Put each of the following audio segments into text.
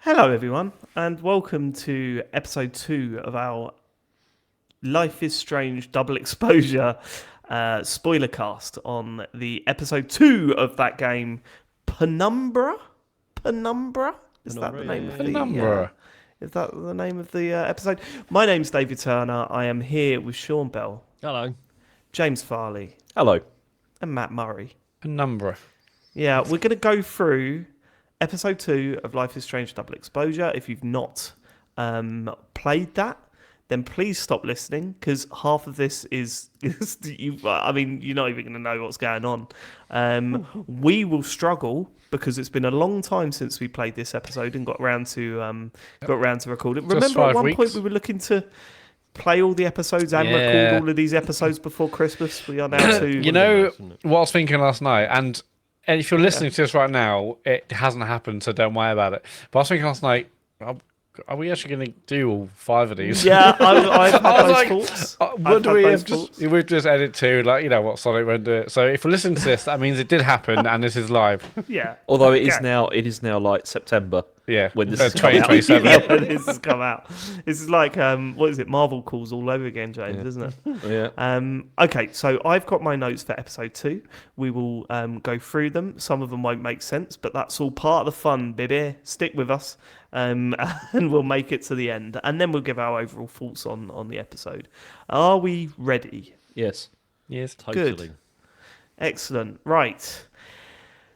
Hello, everyone, and welcome to episode 2 of our Life is Strange double exposure spoilercast on the episode 2 of that game, Penumbra. Penumbra? Is that the name of the? Penumbra. Is that the name of the episode? My name's David Turner. I am here with Sean Bell, Hello. James Farley, Hello. and Matt Murray. Penumbra. Yeah, we're going to go through episode 2 of Life is Strange Double Exposure. If you've not played that, then please stop listening because half of this is you're not even going to know what's going on. We will struggle because it's been a long time since we played this episode and got round to record it. Remember, at 5 one weeks. point we were looking to play all the episodes and record all of these episodes before Christmas. We are now to You know what I was thinking last night, and if you're listening to this right now, it hasn't happened, so don't worry about it. But I was thinking last night, are we actually going to do all 5 of these? Yeah, I've had I was those like, thoughts. Would I've we had have those just we'd just edit to what Sonic won't do it. So if you're listening to this, that means it did happen and this is live. Yeah. Although Okay. it is now like September. Yeah, When this is 2027. Yeah, this has come out. This is like what is it? Marvel calls all over again, James, isn't it? Yeah. Okay, so I've got my notes for episode 2. We will go through them. Some of them won't make sense, but that's all part of the fun, baby. Stick with us, and we'll make it to the end, and then we'll give our overall thoughts on the episode. Are we ready? Yes. Yes. Totally. Good. Excellent. Right.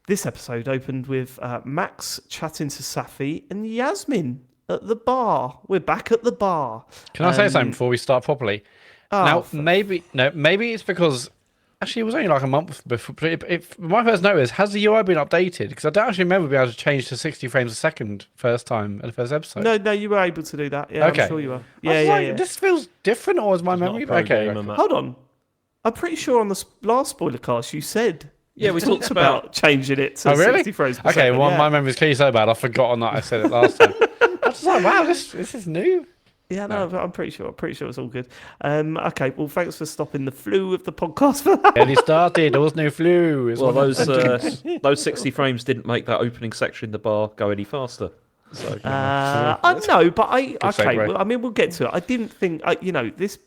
This episode opened with Max chatting to Safi and Yasmin at the bar. We're back at the bar. Can I say something before we start properly? Now, maybe it's because actually it was only like a month before. If my first note is, has the UI been updated? Because I don't actually remember being able to change to 60 frames a second first time in the first episode. No, you were able to do that. Yeah, Okay. I'm sure you were. I Yeah, was yeah, like, yeah. This feels different, or is my He's not memory? a pro Okay. gamer, Matt. Hold on. I'm pretty sure on the last spoiler cast you said Yeah, we you talked about changing it to Oh, really? 60 frames per Okay, second. well, yeah. my memory's clearly so bad, I've forgotten that I said it last time. I was like, wow, this is new. Yeah, no, I'm pretty sure. It's all good. Okay, well, thanks for stopping the flu of the podcast for that. Early started, there was no flu. It's well, one of- those 60 frames didn't make that opening section in the bar go any faster. So I know, but okay. segue. Well, I mean, we'll get to it. I didn't think, this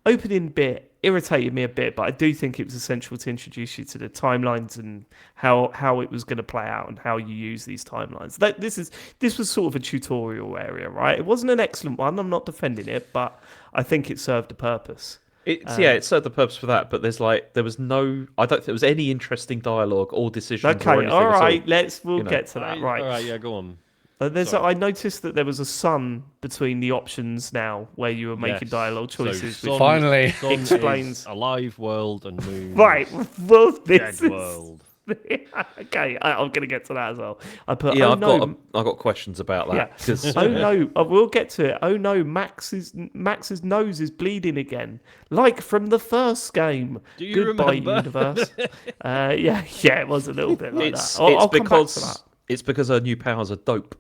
opening bit irritated me a bit, but I do think it was essential to introduce you to the timelines and how it was going to play out and how you use these timelines. This was sort of a tutorial area, right? It wasn't an excellent one. I'm not defending it, but I think it served a purpose. it served the purpose for that, but I don't think there was any interesting dialogue or decisions. or Okay, anything all at right. We'll get to that. All Right. right, yeah, go on. I noticed that there was a sun between the options now where you were making Yes. dialogue choices. So which- Finally. Sun explains- is a live world and moon. Right. Well, Dead this is... world. Okay, I'm going to get to that as well. I put, Yeah, oh I've no, got questions about yeah. that. 'Cause- Oh no, we'll get to it. Oh no, Max's nose is bleeding again, like from the first game. Do you Goodbye, remember? universe. Yeah, it was a little bit like it's that. I'll come back to because that. it's because her new powers are dope.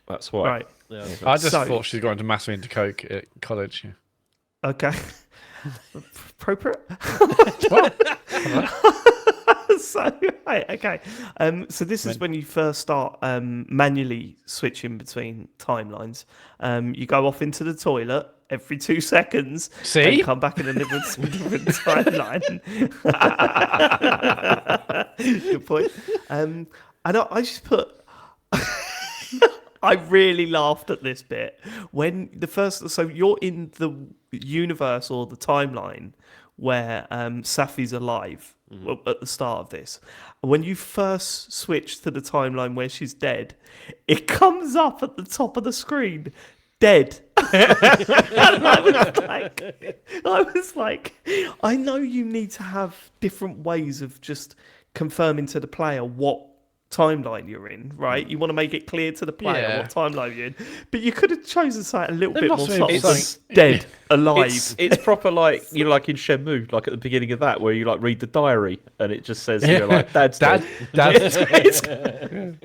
That's why. Right. Yeah, I just So- thought she's got into massively into coke at college. Yeah. Okay. Appropriate. So right, okay. So this is when you first start manually switching between timelines. You go off into the toilet every 2 seconds. See? And come back in a different timeline. Good point. And I just put. I really laughed at this bit when so you're in the universe or the timeline where Safi's alive at the start of this. And when you first switch to the timeline where she's dead, it comes up at the top of the screen, dead. And I was like, I know you need to have different ways of just confirming to the player what timeline you're in, right? You want to make it clear to the player Yeah. what timeline you're in, but you could have chosen something a little There bit more must have subtle. been Like, something- dead, alive. It's proper like like in Shenmue, like at the beginning of that, where you like read the diary and it just says like Dad's Dad, dead. Dad.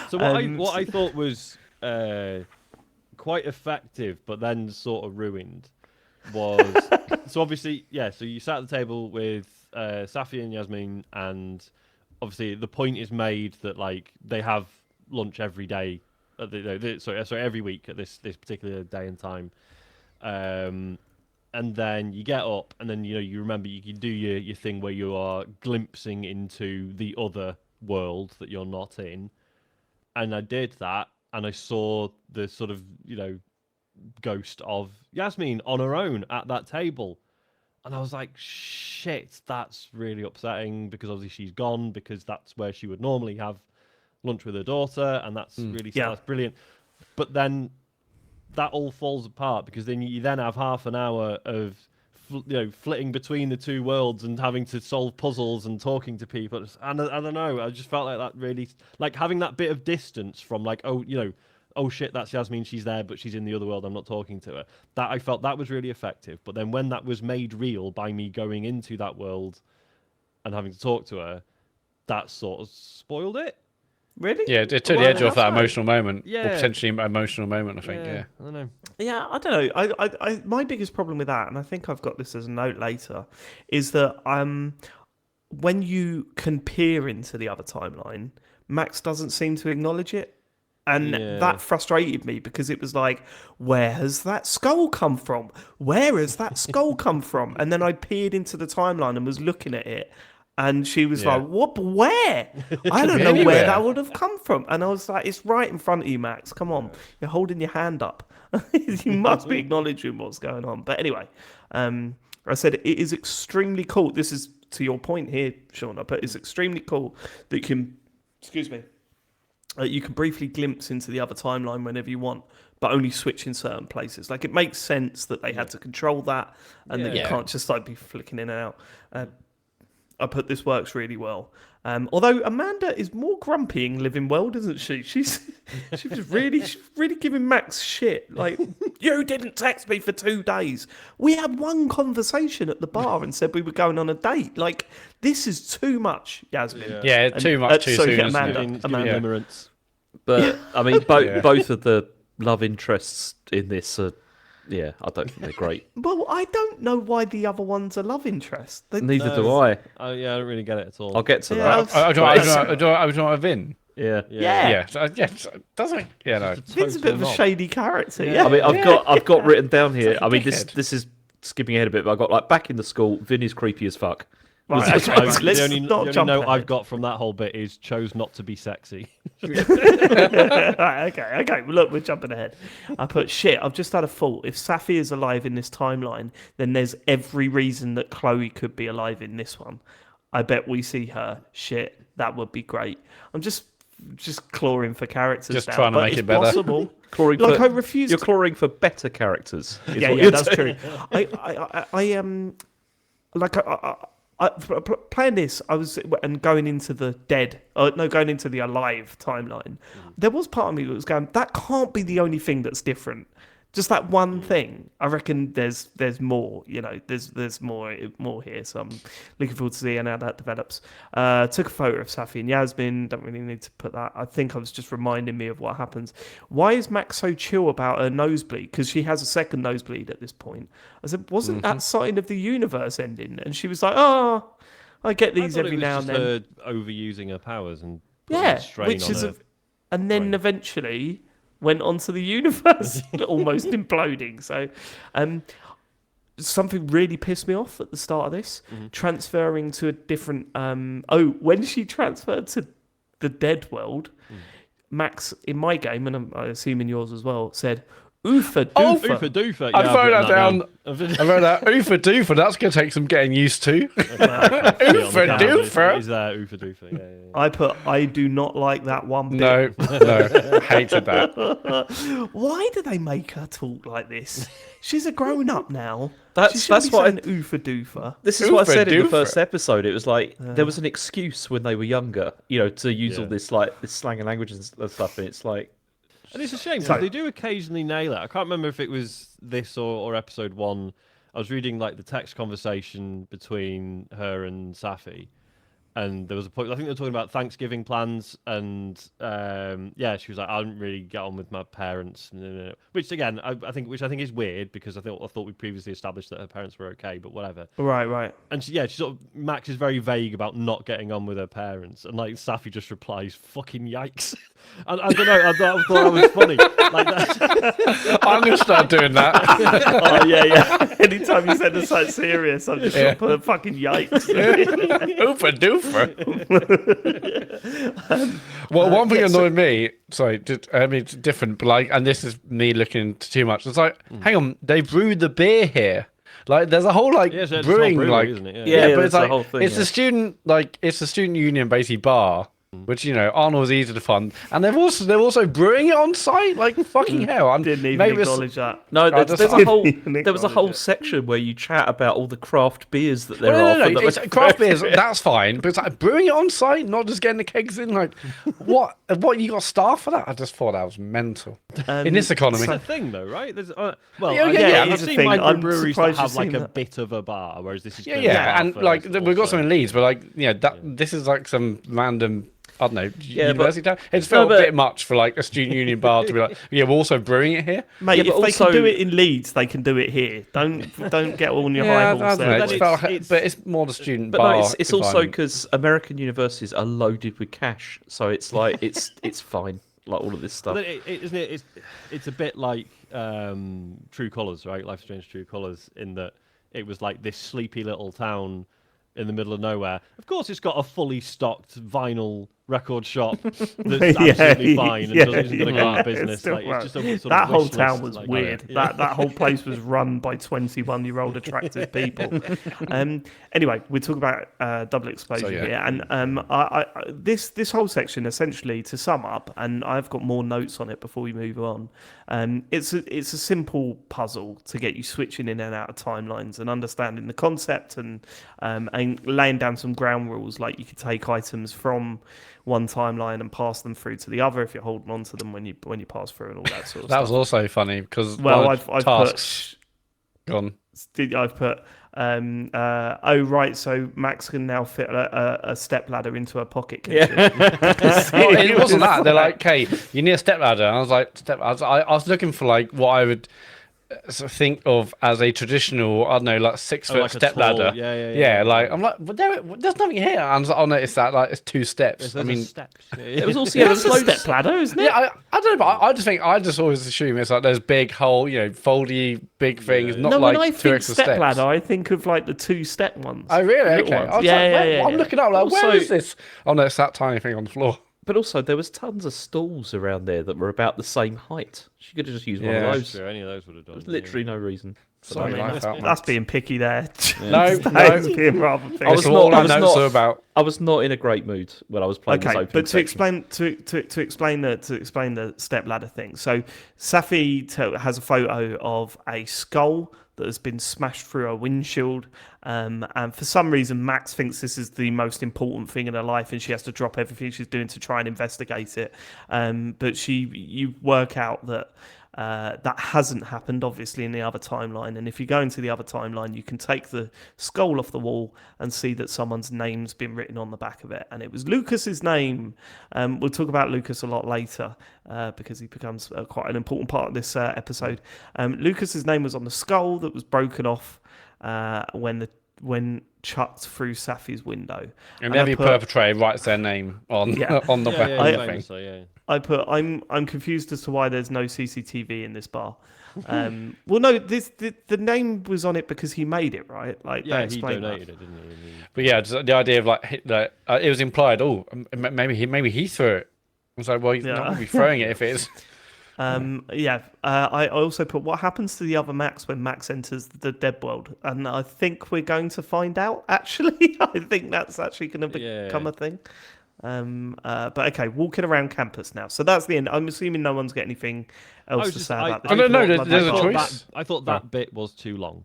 So what I thought was quite effective, but then sort of ruined, was so obviously so you sat at the table with Safi and Yasmin, and obviously the point is made that like they have lunch every day sorry, every week at this particular day and time. And then you get up, and then you remember you can do your thing where you are glimpsing into the other world that you're not in. And I did that, and I saw the sort of ghost of Yasmin on her own at that table. And I was like, shit, that's really upsetting, because obviously she's gone, because that's where she would normally have lunch with her daughter, and that's that's brilliant. But then that all falls apart, because then you then have half an hour of flitting between the two worlds and having to solve puzzles and talking to people. And I don't know, I just felt like that really, like having that bit of distance from like, oh shit, that's Yasmin, she's there, but she's in the other world, I'm not talking to her. That I felt that was really effective. But then when that was made real by me going into that world and having to talk to her, that sort of spoiled it. Really? Yeah, it took the edge off that emotional moment. Yeah. Or potentially emotional moment, I think, yeah. I don't know. Yeah, I don't know. I my biggest problem with that, and I think I've got this as a note later, is that when you can peer into the other timeline, Max doesn't seem to acknowledge it. And that frustrated me, because it was like, where has that skull come from? Where has that skull come from? And then I peered into the timeline and was looking at it. And she was like, what? Where? I don't know where that would have come from. And I was like, it's right in front of you, Max. Come on. You're holding your hand up. You must be acknowledging what's going on. But anyway, I said it is extremely cool. This is to your point here, Shauna, but it's extremely cool that you can, you can briefly glimpse into the other timeline whenever you want, but only switch in certain places. Like, it makes sense that they had to control that, and that you can't just like be flicking in and out. I put this works really well. Although Amanda is more grumpy in Living World, isn't she? She's really giving Max shit. Like, you didn't text me for 2 days. We had one conversation at the bar and said we were going on a date. Like, this is too much, Yasmin. Yeah, too much too soon. Amanda. Limerence. But I mean, both of the love interests in this are. Yeah, I don't think they're great. Well, I don't know why the other one's a love interest. Neither do I. I don't really get it at all. I'll get to that. I don't want a Vin. Yeah. Doesn't. Yeah, no. Vin's a bit of a shady character. I mean, I've got written down here. I mean, this is skipping ahead a bit, but I got like back in the school. Vin is creepy as fuck. Right, the only note I've got from that whole bit is chose not to be sexy. Right, okay. Well, look, we're jumping ahead. I put shit. I've just had a thought. If Safi is alive in this timeline, then there's every reason that Chloe could be alive in this one. I bet we see her. Shit, that would be great. I'm just clawing for characters. Just now, trying to make it better. Possible. I refuse. You're clawing for better characters. Yeah, that's true. Playing this, I was going into the going into the alive timeline. There was part of me that was going, that can't be the only thing that's different. Just that one thing. I reckon there's more. There's more here. So I'm looking forward to seeing how that develops. Took a photo of Safi and Yasmin. Don't really need to put that. I think I was just reminding me of what happens. Why is Max so chill about her nosebleed? Because she has a second nosebleed at this point. I said, wasn't that sign of the universe ending? And she was like, oh, I get these every now and then. Her overusing her powers and putting strain on her. And then eventually went onto the universe, almost imploding. So, something really pissed me off at the start of this. Transferring to a different. When she transferred to the dead world, Max in my game, and I assume in yours as well, said, "Oofa doofa." Oofa doofa. I wrote that down. I wrote that. Oofa doofa. That's going to take some getting used to. Oofa doofa. Is that oofa doofa? Yeah. I put, I do not like that one bit. No, hated that. Why do they make her talk like this? She's a grown up now. That's what oofa doofa. This is what I said in the first episode. It was like there was an excuse when they were younger, to use all this this slang and language and stuff. And it's like, and it's a shame because they do occasionally nail it. I can't remember if it was this or episode 1. I was reading like the text conversation between her and Safi, And there was a point. I think they were talking about Thanksgiving plans, and she was like, "I didn't really get on with my parents," which again, I think is weird because I thought we previously established that her parents were okay, but whatever. Right. And she sort of Max is very vague about not getting on with her parents, and like Safi just replies, "Fucking yikes!" And I don't know. I thought that was funny. Like that. I'm gonna start doing that. Oh yeah. Anytime you send us something serious, I'm just gonna put a fucking yikes. Oofa doofer. Well, one thing annoyed me. Sorry, it's different, but like, and this is me looking into too much. It's like, hang on, they brewed the beer here. Like, there's a whole like so brewing, brewery, like, isn't it? yeah, but it's the like whole thing, it's the student union basically bar. Which Arnold's easy to fund, and they're also brewing it on site. Like fucking hell! I didn't even acknowledge that. No, there was a whole it. section where you chat about all the craft beers that there Well, are. no, it's craft beers. That's fine, but it's like brewing it on site, not just getting the kegs in. Like, what you got staff for that? I just thought that was mental in this economy. It's a thing, though, right? There's, Yeah, I've it's a seen thing. microbreweries that surprised have you've like seen a that. bit of a bar, whereas this is and like we've got some in Leeds, but like this is like some random. I don't know, university town. It's felt a bit much for like a student union bar to be like, we're also brewing it here. Mate, Yeah, if they can do it in Leeds, they can do it here. Don't get all on your high horse there. But it's more the student But bar. no, it's also because American universities are loaded with cash, so it's like it's fine. Like all of this stuff. Isn't it? It's a bit like True Colours, right? Life is Strange True Colours, in that it was like this sleepy little town in the middle of nowhere. Of course, it's got a fully stocked vinyl record shop that's absolutely fine and isn't going to go out of business. It's just a sort that of whole wish town list, was weird. That whole place was run by 21-year-old attractive people. Anyway, we're talking about double exposure here, and this whole section, essentially, to sum up, and I've got more notes on it before we move on. It's a simple puzzle to get you switching in and out of timelines and understanding the concept and laying down some ground rules, like you could take items from one timeline and pass them through to the other if you're holding on to them when you pass through and all that sort of stuff. That was also funny because I've tasks put right, so Max can now fit a step ladder into her pocket. It wasn't that. They're like, okay, you need a step ladder. And I was like, I was looking for like what I would think of as a traditional, I don't know, like 6-foot like step tall, ladder. Yeah. Like I'm like, well, there's nothing here. And I was like, oh no, it's that like it's 2 steps. I mean, steps. It was also It's a step ladder, isn't it? Yeah, I don't know, but I just always assume it's like those big whole, foldy big things, not like when I 2 think extra step steps. ladder, I think of like the 2-step ones. Oh really? Little Okay. ones. I was like, I'm looking up like, where Also- is this? Oh no, it's that tiny thing on the floor. But also, there was tons of stalls around there that were about the same height. She could have just used one of those. Sure, any of those would have done. There's literally no reason. Sorry, That's being picky there. No. Being rather picky. I was all our notes are about. I was not in a great mood when I was playing this opening but to section. explain the step ladder thing. So Safi has a photo of a skull that has been smashed through a windshield, and for some reason Max thinks this is the most important thing in her life, and she has to drop everything she's doing to try and investigate it. But you work out that that hasn't happened, obviously, in the other timeline. And if you go into the other timeline, you can take the skull off the wall and see that someone's name's been written on the back of it. And it was Lucas's name. We'll talk about Lucas a lot later because he becomes quite an important part of this episode. Lucas's name was on the skull that was broken off when chucked through Safi's window. And every perpetrator writes their name on on the back of the thing. So, yeah. I put I'm confused as to why there's no CCTV in this bar. Well, no, the name was on it because he made it, right? Like, Yeah, that he explained donated that. it, didn't he? But yeah, just the idea of like it was implied. Oh, maybe he threw it. I was like, well, he's not going to be throwing it if it is. I also put what happens to the other Max when Max enters the dead world, and I think we're going to find out. Actually, I think that's actually going to become a thing. But okay, walking around campus now. So that's the end. I'm assuming no one's got anything else to say about this. I don't know. There's a choice. I thought that bit was too long.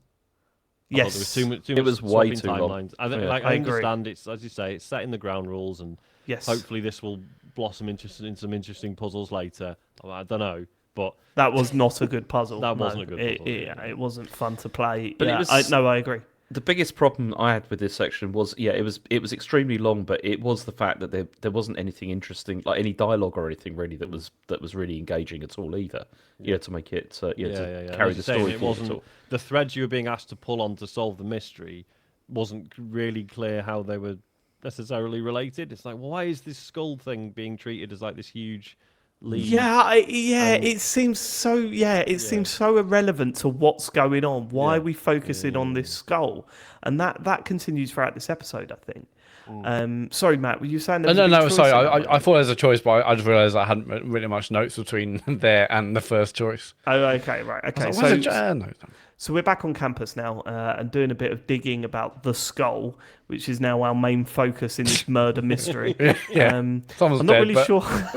Yes, there was too much. It was way swapping too long. timelines. I think, Yeah. I agree. understand it's, as you say, it's setting the ground rules, and yes, hopefully this will blossom into some interesting puzzles later. I don't know, but that was not a good puzzle. That wasn't a good puzzle. It wasn't fun to play. But yeah, it was- I agree. The biggest problem I had with this section was, it was extremely long, but it was the fact that there wasn't anything interesting, like any dialogue or anything really that was really engaging at all either. To make it to carry the story it forward wasn't at all. the threads you were being asked to pull on to solve the mystery wasn't really clear how they were necessarily related. It's like, well, why is this skull thing being treated as like this huge lead? It seems so. It seems so irrelevant to what's going on. Why are we focusing on this skull? And that continues throughout this episode, I think. Sorry, Matt, were you saying? No, sorry. I thought there was a choice, but I just realised I hadn't written much notes between there and the first choice. Oh, okay, right, okay. So we're back on campus now and doing a bit of digging about the skull, which is now our main focus in this murder mystery. I'm not really sure. I'm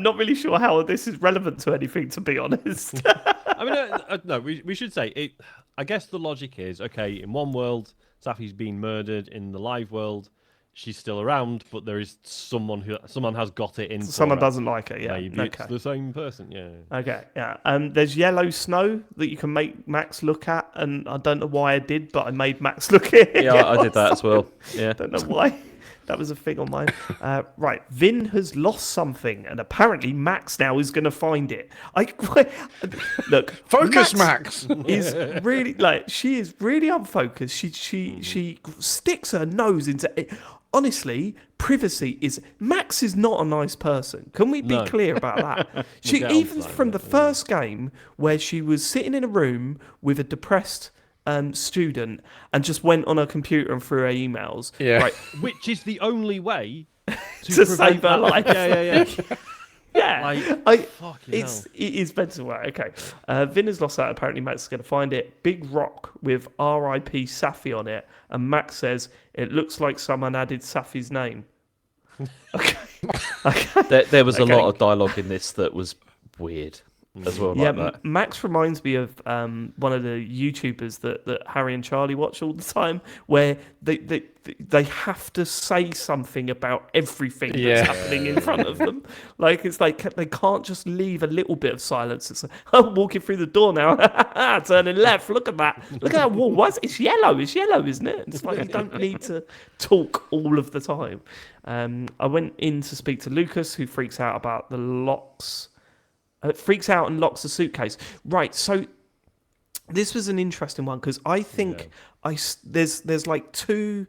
not really sure how this is relevant to anything, to be honest. I mean, no, we should say it. I guess the logic is, okay, in one world, Safi's been murdered. In the live world, she's still around, but there is someone has got it in. Someone doesn't like her. Yeah, maybe it's the same person. Yeah. Okay. Yeah. There's yellow snow that you can make Max look at, and I don't know why I did, but I made Max look at it. Yeah, I did that as well. Yeah. Don't know why. That was a thing on mine. Right, Vin has lost something, and apparently Max now is going to find it. Look, focus, Max is really she is really unfocused. She sticks her nose into it. Honestly, privacy is Max is not a nice person. Can we be clear about that? She even from the first game where she was sitting in a room with a depressed student and just went on her computer and through her emails. Yeah. Right. Which is the only way to save her life. Yeah. Yeah. It is mental. Right, okay. Vin has lost that. Apparently Max is going to find it. Big rock with R.I.P. Safi on it. And Max says, it looks like someone added Safi's name. Okay. There was a lot of dialogue in this that was weird as well. Yeah, like that. Max reminds me of one of the YouTubers that Harry and Charlie watch all the time, where they have to say something about everything that's happening in front of them. Like it's like they can't just leave a little bit of silence. It's like, I'm walking through the door now, turning left. Look at that! Look at that wall. It's yellow. It's yellow, isn't it? It's like you don't need to talk all of the time. I went in to speak to Lucas, who freaks out about the locks. Freaks out and locks the suitcase. Right, so this was an interesting one because I think there's like two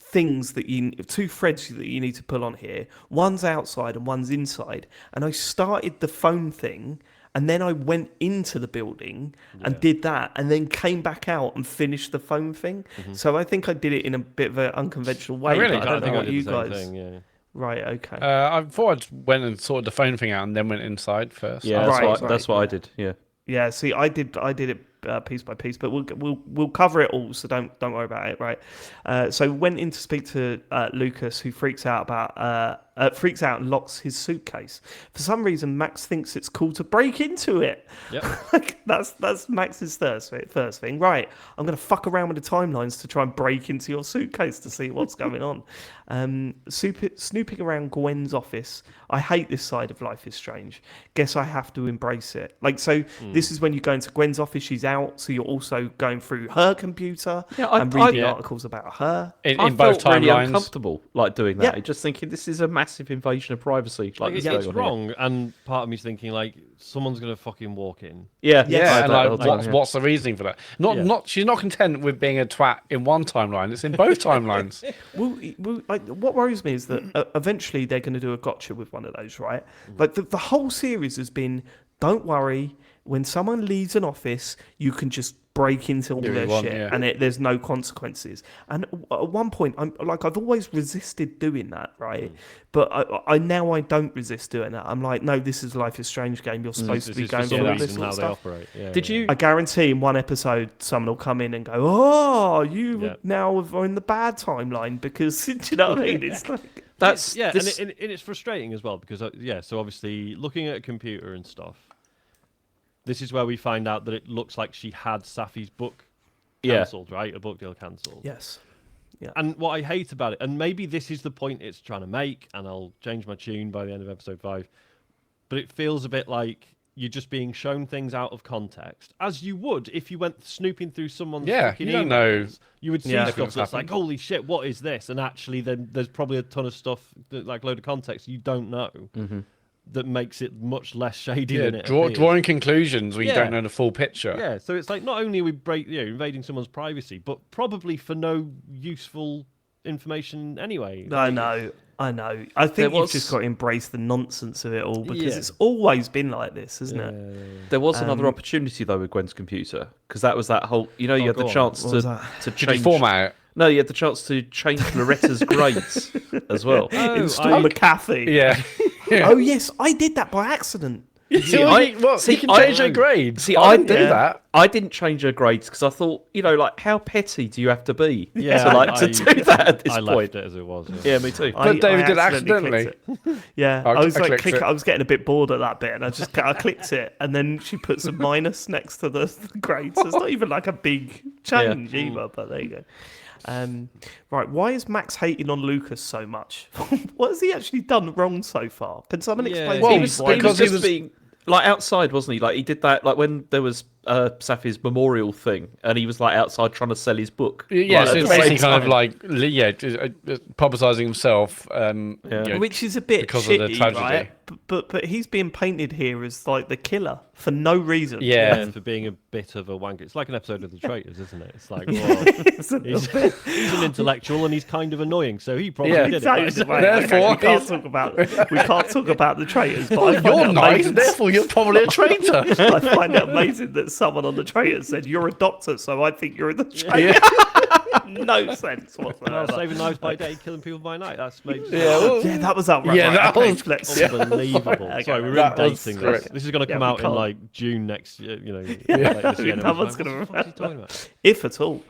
threads that you need to pull on here. One's outside and one's inside. And I started the phone thing and then I went into the building and did that and then came back out and finished the phone thing. Mm-hmm. So I think I did it in a bit of an unconventional way. I don't know what you guys. Thing, yeah. Right, okay. I thought I went and sorted the phone thing out and then went inside first. Yeah, that's what I did. Yeah. Yeah, see, I did it piece by piece, but we'll cover it all, so don't worry about it, right? So went in to speak to Lucas, who freaks out and locks his suitcase. For some reason, Max thinks it's cool to break into it. Yep. that's Max's first thing. Right, I'm going to fuck around with the timelines to try and break into your suitcase to see what's going on. Snooping around Gwen's office. I hate this side of Life is Strange. Guess I have to embrace it. This is when you go into Gwen's office. She's out, so you're also going through her computer and reading articles about her. In I both felt really timelines. Uncomfortable doing that. Just thinking this is a massive invasion of privacy. It's wrong, and part of me's thinking someone's gonna fucking walk in. Yeah, and what's the reasoning for that? She's not content with being a twat in one timeline. It's in both timelines. What worries me is that eventually they're going to do a gotcha with one of those, right? Like the whole series has been, don't worry, when someone leaves an office, you can just break into all their shit and there's no consequences. And at one point, I've always resisted doing that, right? But I now I don't resist doing that. I'm like, no, this is Life is Strange game. You're supposed to be going through all this sort of stuff. Did you? I guarantee in one episode, someone will come in and go, "Oh, you now are in the bad timeline," because do you know what I mean? It's like and it's frustrating as well because so obviously looking at a computer and stuff. This is where we find out that it looks like she had Safi's book cancelled, right? A book deal cancelled. Yes. Yeah. And what I hate about it, and maybe this is the point it's trying to make, and I'll change my tune by the end of episode 5, but it feels a bit like you're just being shown things out of context, as you would if you went snooping through someone's Yeah, fucking you don't emails. know You would see Yeah. stuff What's that's happened. like, holy shit, what is this? And actually, then there's probably a ton of stuff, like load of context you don't know, that makes it much less shady Yeah, than it appears. drawing conclusions where you Yeah. don't know the full picture. Yeah, so it's like not only are we invading someone's privacy, but probably for no useful information anyway. I know. I think you've just got to embrace the nonsense of it all because it's always been like this, hasn't it? There was another opportunity though with Gwen's computer because that was that whole. You know, you had the go on. chance What was to that? Did you change. format it? No, you had the chance to change Loretta's grades as well. Install McAfee. Yeah. Oh yes, I did that by accident. See, I- you can I- change your grades. See, I didn't do yeah. that. I didn't change her grades because I thought, like, how petty do you have to be to I do that at this I point? left it as it was. Yeah, me too. But David did accidentally. clicked it. Yeah, I I was like clicked it. I was getting a bit bored at that bit, and I clicked it, and then she puts a minus next to the grade, so it's not even like a big change either. But there you go. Right, why is Max hating on Lucas so much? What has he actually done wrong so far? Can someone explain? Well, to He me was, why he was he just was- being like outside, wasn't he? Like he did that, like when there was Safi's memorial thing, and he was like outside trying to sell his book. Yeah, like, so at it's the basically same kind of time. like, publicising himself. You know, Which is a bit because of the shitty, tragedy. right? But he's being painted here as like the killer for no reason. yeah. For being a bit of a wanker. It's like an episode of The Traitors, isn't it? It's like, well, It's a he's an intellectual and he's kind of annoying, so he probably Yeah. did Exactly, it. right. Therefore, Okay, we can't he's- talk about the traitors. But I find You're it nice, amazing. therefore you're probably a traitor. I find it amazing that someone on the traitors said, "You're a doctor, so I think you're the traitor." No sense Well, whatsoever. saving lives by day, killing people by night. That's made Yeah, that was outright. Yeah, right. that Okay, was- let's- unbelievable. Okay, Sorry, we're that really was dating great. this. This is going to Yeah, come we out in can't. like June next year. Like this year, and no one's everyone's gonna like, what is he talking about? if at all.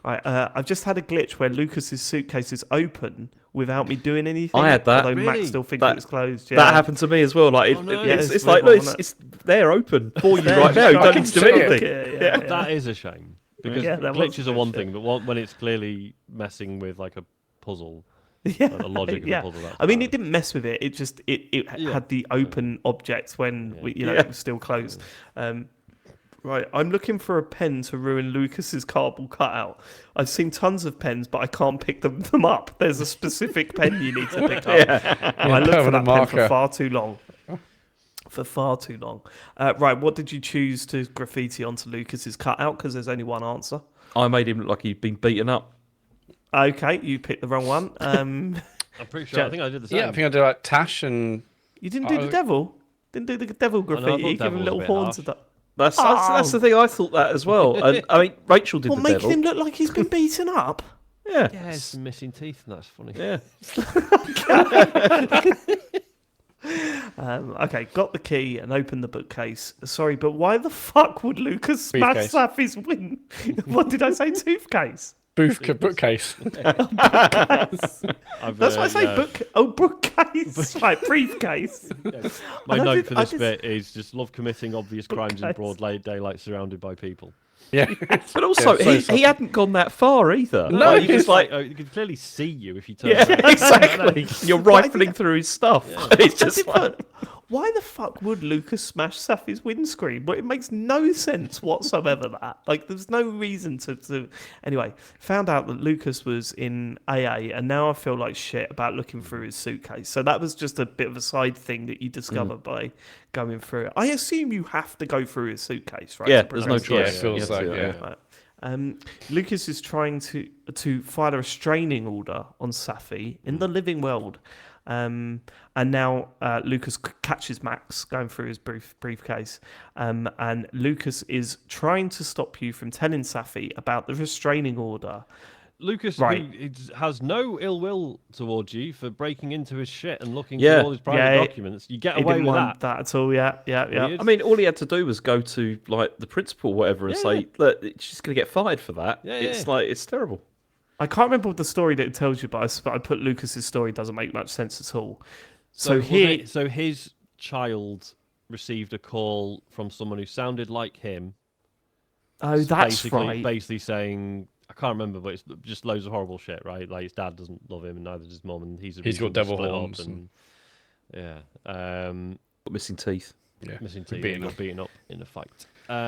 Right, I've just had a glitch where Lucas's suitcase is open without me doing anything. I had that. Although Really? Max still thinks That- it was closed. Yeah. That happened to me as well. Like Oh, no. Yeah, it's it's like, weird, look, wasn't it's there open for you right now. You I don't can need to do see it. anything. Yeah. That is a shame because Yeah, that was glitches are one shit. thing, but when it's clearly messing with like a puzzle, Yeah, the logic of yeah. the puzzle. That's I mean, bad. it didn't mess with it. It just it Yeah. had the open objects when it was still closed. Right, I'm looking for a pen to ruin Lucas's cardboard cutout. I've seen tons of pens, but I can't pick them up. There's a specific pen you need to pick up. I looked for that permanent pen marker. for far too long. Right, what did you choose to graffiti onto Lucas's cutout? Because there's only one answer. I made him look like he'd been beaten up. Okay, you picked the wrong one. I'm pretty sure. I think I did the same. Yeah, I think I did like Tash and You didn't do the devil. Didn't do the devil I graffiti. thought Give devil him was a little bit horns harsh. and that. That's the thing. I thought that as well. And I mean, Rachel did What, the making devil. him look like he's been beaten up? Yeah. Yeah, it's missing teeth, and that's funny. Yeah. Okay, got the key and opened the bookcase. Sorry, but why the fuck would Lucas smash Briefcase. Safi's win? What did I say? Toothcase? bookcase. That's what I say. yeah. Bookcase. Right, briefcase. My And I note did- for I this just- bit is just love committing obvious crimes in Bookcase. broad daylight, surrounded by people. Yeah. But also, Yeah, so he hadn't gone that far either. No, Like, he was like, you can clearly see you if you turn. yeah, around. exactly. You're rifling through his stuff. It's just like, Why the fuck would Lucas smash Safi's windscreen? But it makes no sense whatsoever. That there's no reason to. Anyway, found out that Lucas was in AA, and now I feel like shit about looking through his suitcase. So that was just a bit of a side thing that you discover by going through it. I assume you have to go through his suitcase, right? yeah, to there's no progress? choice. it feels You have to, like, yeah. Right. Lucas is trying to file a restraining order on Safi in the living world. And now Lucas catches Max going through his briefcase. And Lucas is trying to stop you from telling Safi about the restraining order. Lucas Right. who has no ill will towards you for breaking into his shit and looking Yeah. through all his private Yeah, documents. You get He away didn't with want that. at all. Yeah. Weird. I mean, all he had to do was go to like the principal, or whatever, and Yeah. say, "Look, she's going to get fired for that." Yeah, it's yeah. like it's terrible. I can't remember the story that it tells you, but I put Lucas's story doesn't make much sense at all. So here, so his child received a call from someone who sounded like him. oh, that's basically, right. Basically saying, I can't remember, but it's just loads of horrible shit, right? Like his dad doesn't love him, and neither does his mum, and he's He's got devil split up horns and yeah. Got missing teeth. Yeah, Missing teeth, beaten got up. beaten up in a fight.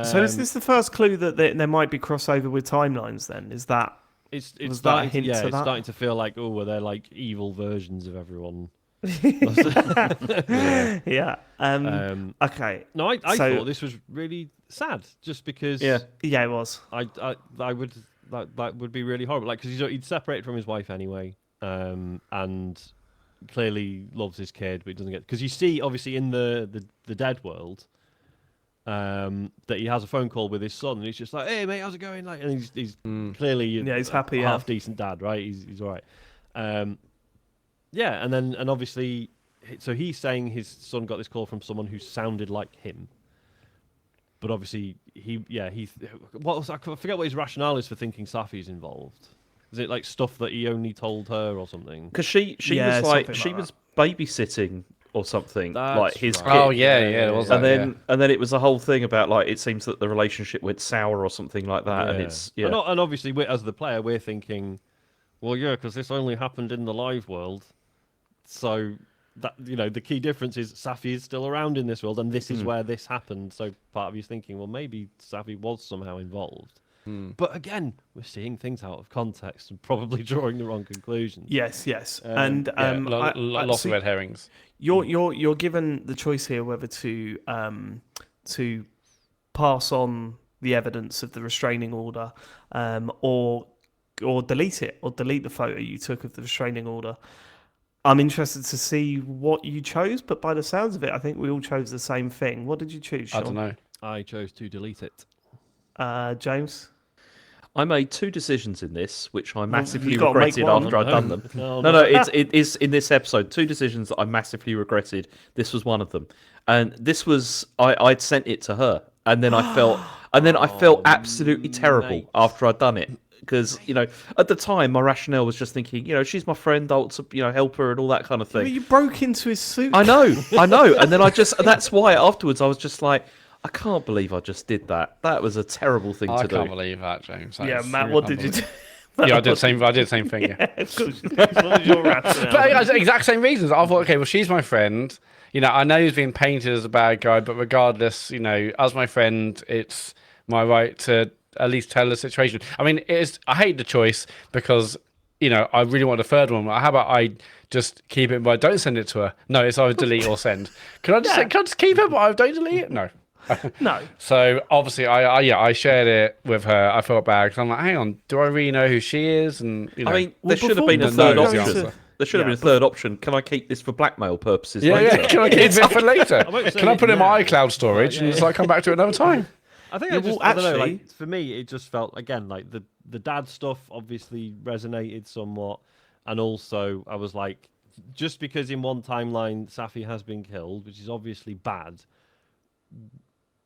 So is this the first clue that there might be crossover with timelines? Then is that It's was that a hint to it's that? starting to feel like, well, they're like evil versions of everyone. yeah. Okay. No, I So- thought this was really sad, just because. Yeah. Yeah, it was. I would that would be really horrible. Like, because he'd separated from his wife anyway, and clearly loves his kid, but he doesn't get, because you see obviously in the dead world, that he has a phone call with his son, and he's just like, "Hey mate, how's it going?" Like, and he's clearly Yeah, he's happy, half decent dad, right? He's all right. Yeah, and obviously, so he's saying his son got this call from someone who sounded like him. But obviously, what was, I forget what his rationale is for thinking Safi's involved. Is it like stuff that he only told her or something? Because she Yeah, was like, something she like was babysitting or something, That's like his right. kid. Oh yeah, it was. And that, then and then it was a whole thing about like it seems that the relationship went sour or something like that, and it's And obviously, as the player, we're thinking, well, yeah, because this only happened in the live world, so that, the key difference is Safi is still around in this world, and this is where this happened. So part of you's thinking, well, maybe Safi was somehow involved. But again, we're seeing things out of context and probably drawing the wrong conclusions. Yes, yes. And, and lots so of red herrings. You're given the choice here whether to pass on the evidence of the restraining order, or delete it, or delete the photo you took of the restraining order. I'm interested to see what you chose, but by the sounds of it, I think we all chose the same thing. What did you choose, Sean? I don't know. I chose to delete it. James? I made two decisions in this, which I massively you've got to make regretted one. after I'd done them. No, No, it is in this episode. Two decisions that I massively regretted. This was one of them, and this was I'd sent it to her, and then I felt absolutely terrible mate. after I'd done it, because at the time my rationale was just thinking, she's my friend, I'll help her and all that kind of Well, thing. you broke into his suit. I know, and then that's why afterwards I was just like, I can't believe I just did that. That was a terrible thing I to do. can't believe that, James. That Yeah, is Matt, what did you do? Yeah, I did the same thing. Yeah. Of course. What was your rationale? But exact same reasons. I thought, okay, well, she's my friend. I know he's been painted as a bad guy, but regardless, as my friend, it's my right to at least tell the situation. I mean, I hate the choice because, I really want a third one. How about I just keep it, but don't send it to her? No, it's either delete or send. Can I just keep it, but I don't delete it? No. No. So obviously, I shared it with her. I felt bad because I'm like, hang on, do I really know who she is? And I mean, Well, there should have been a before third we go option. into- There should have been a third option. Can I keep this for blackmail purposes yeah, later? can I keep it for later? won't say Can I put it in my now. iCloud storage and just come back to it another time? I think Yeah, I just, well, I don't know, actually- like, for me, it just felt, again, like the dad stuff obviously resonated somewhat. And also, I was like, just because in one timeline Safi has been killed, which is obviously bad,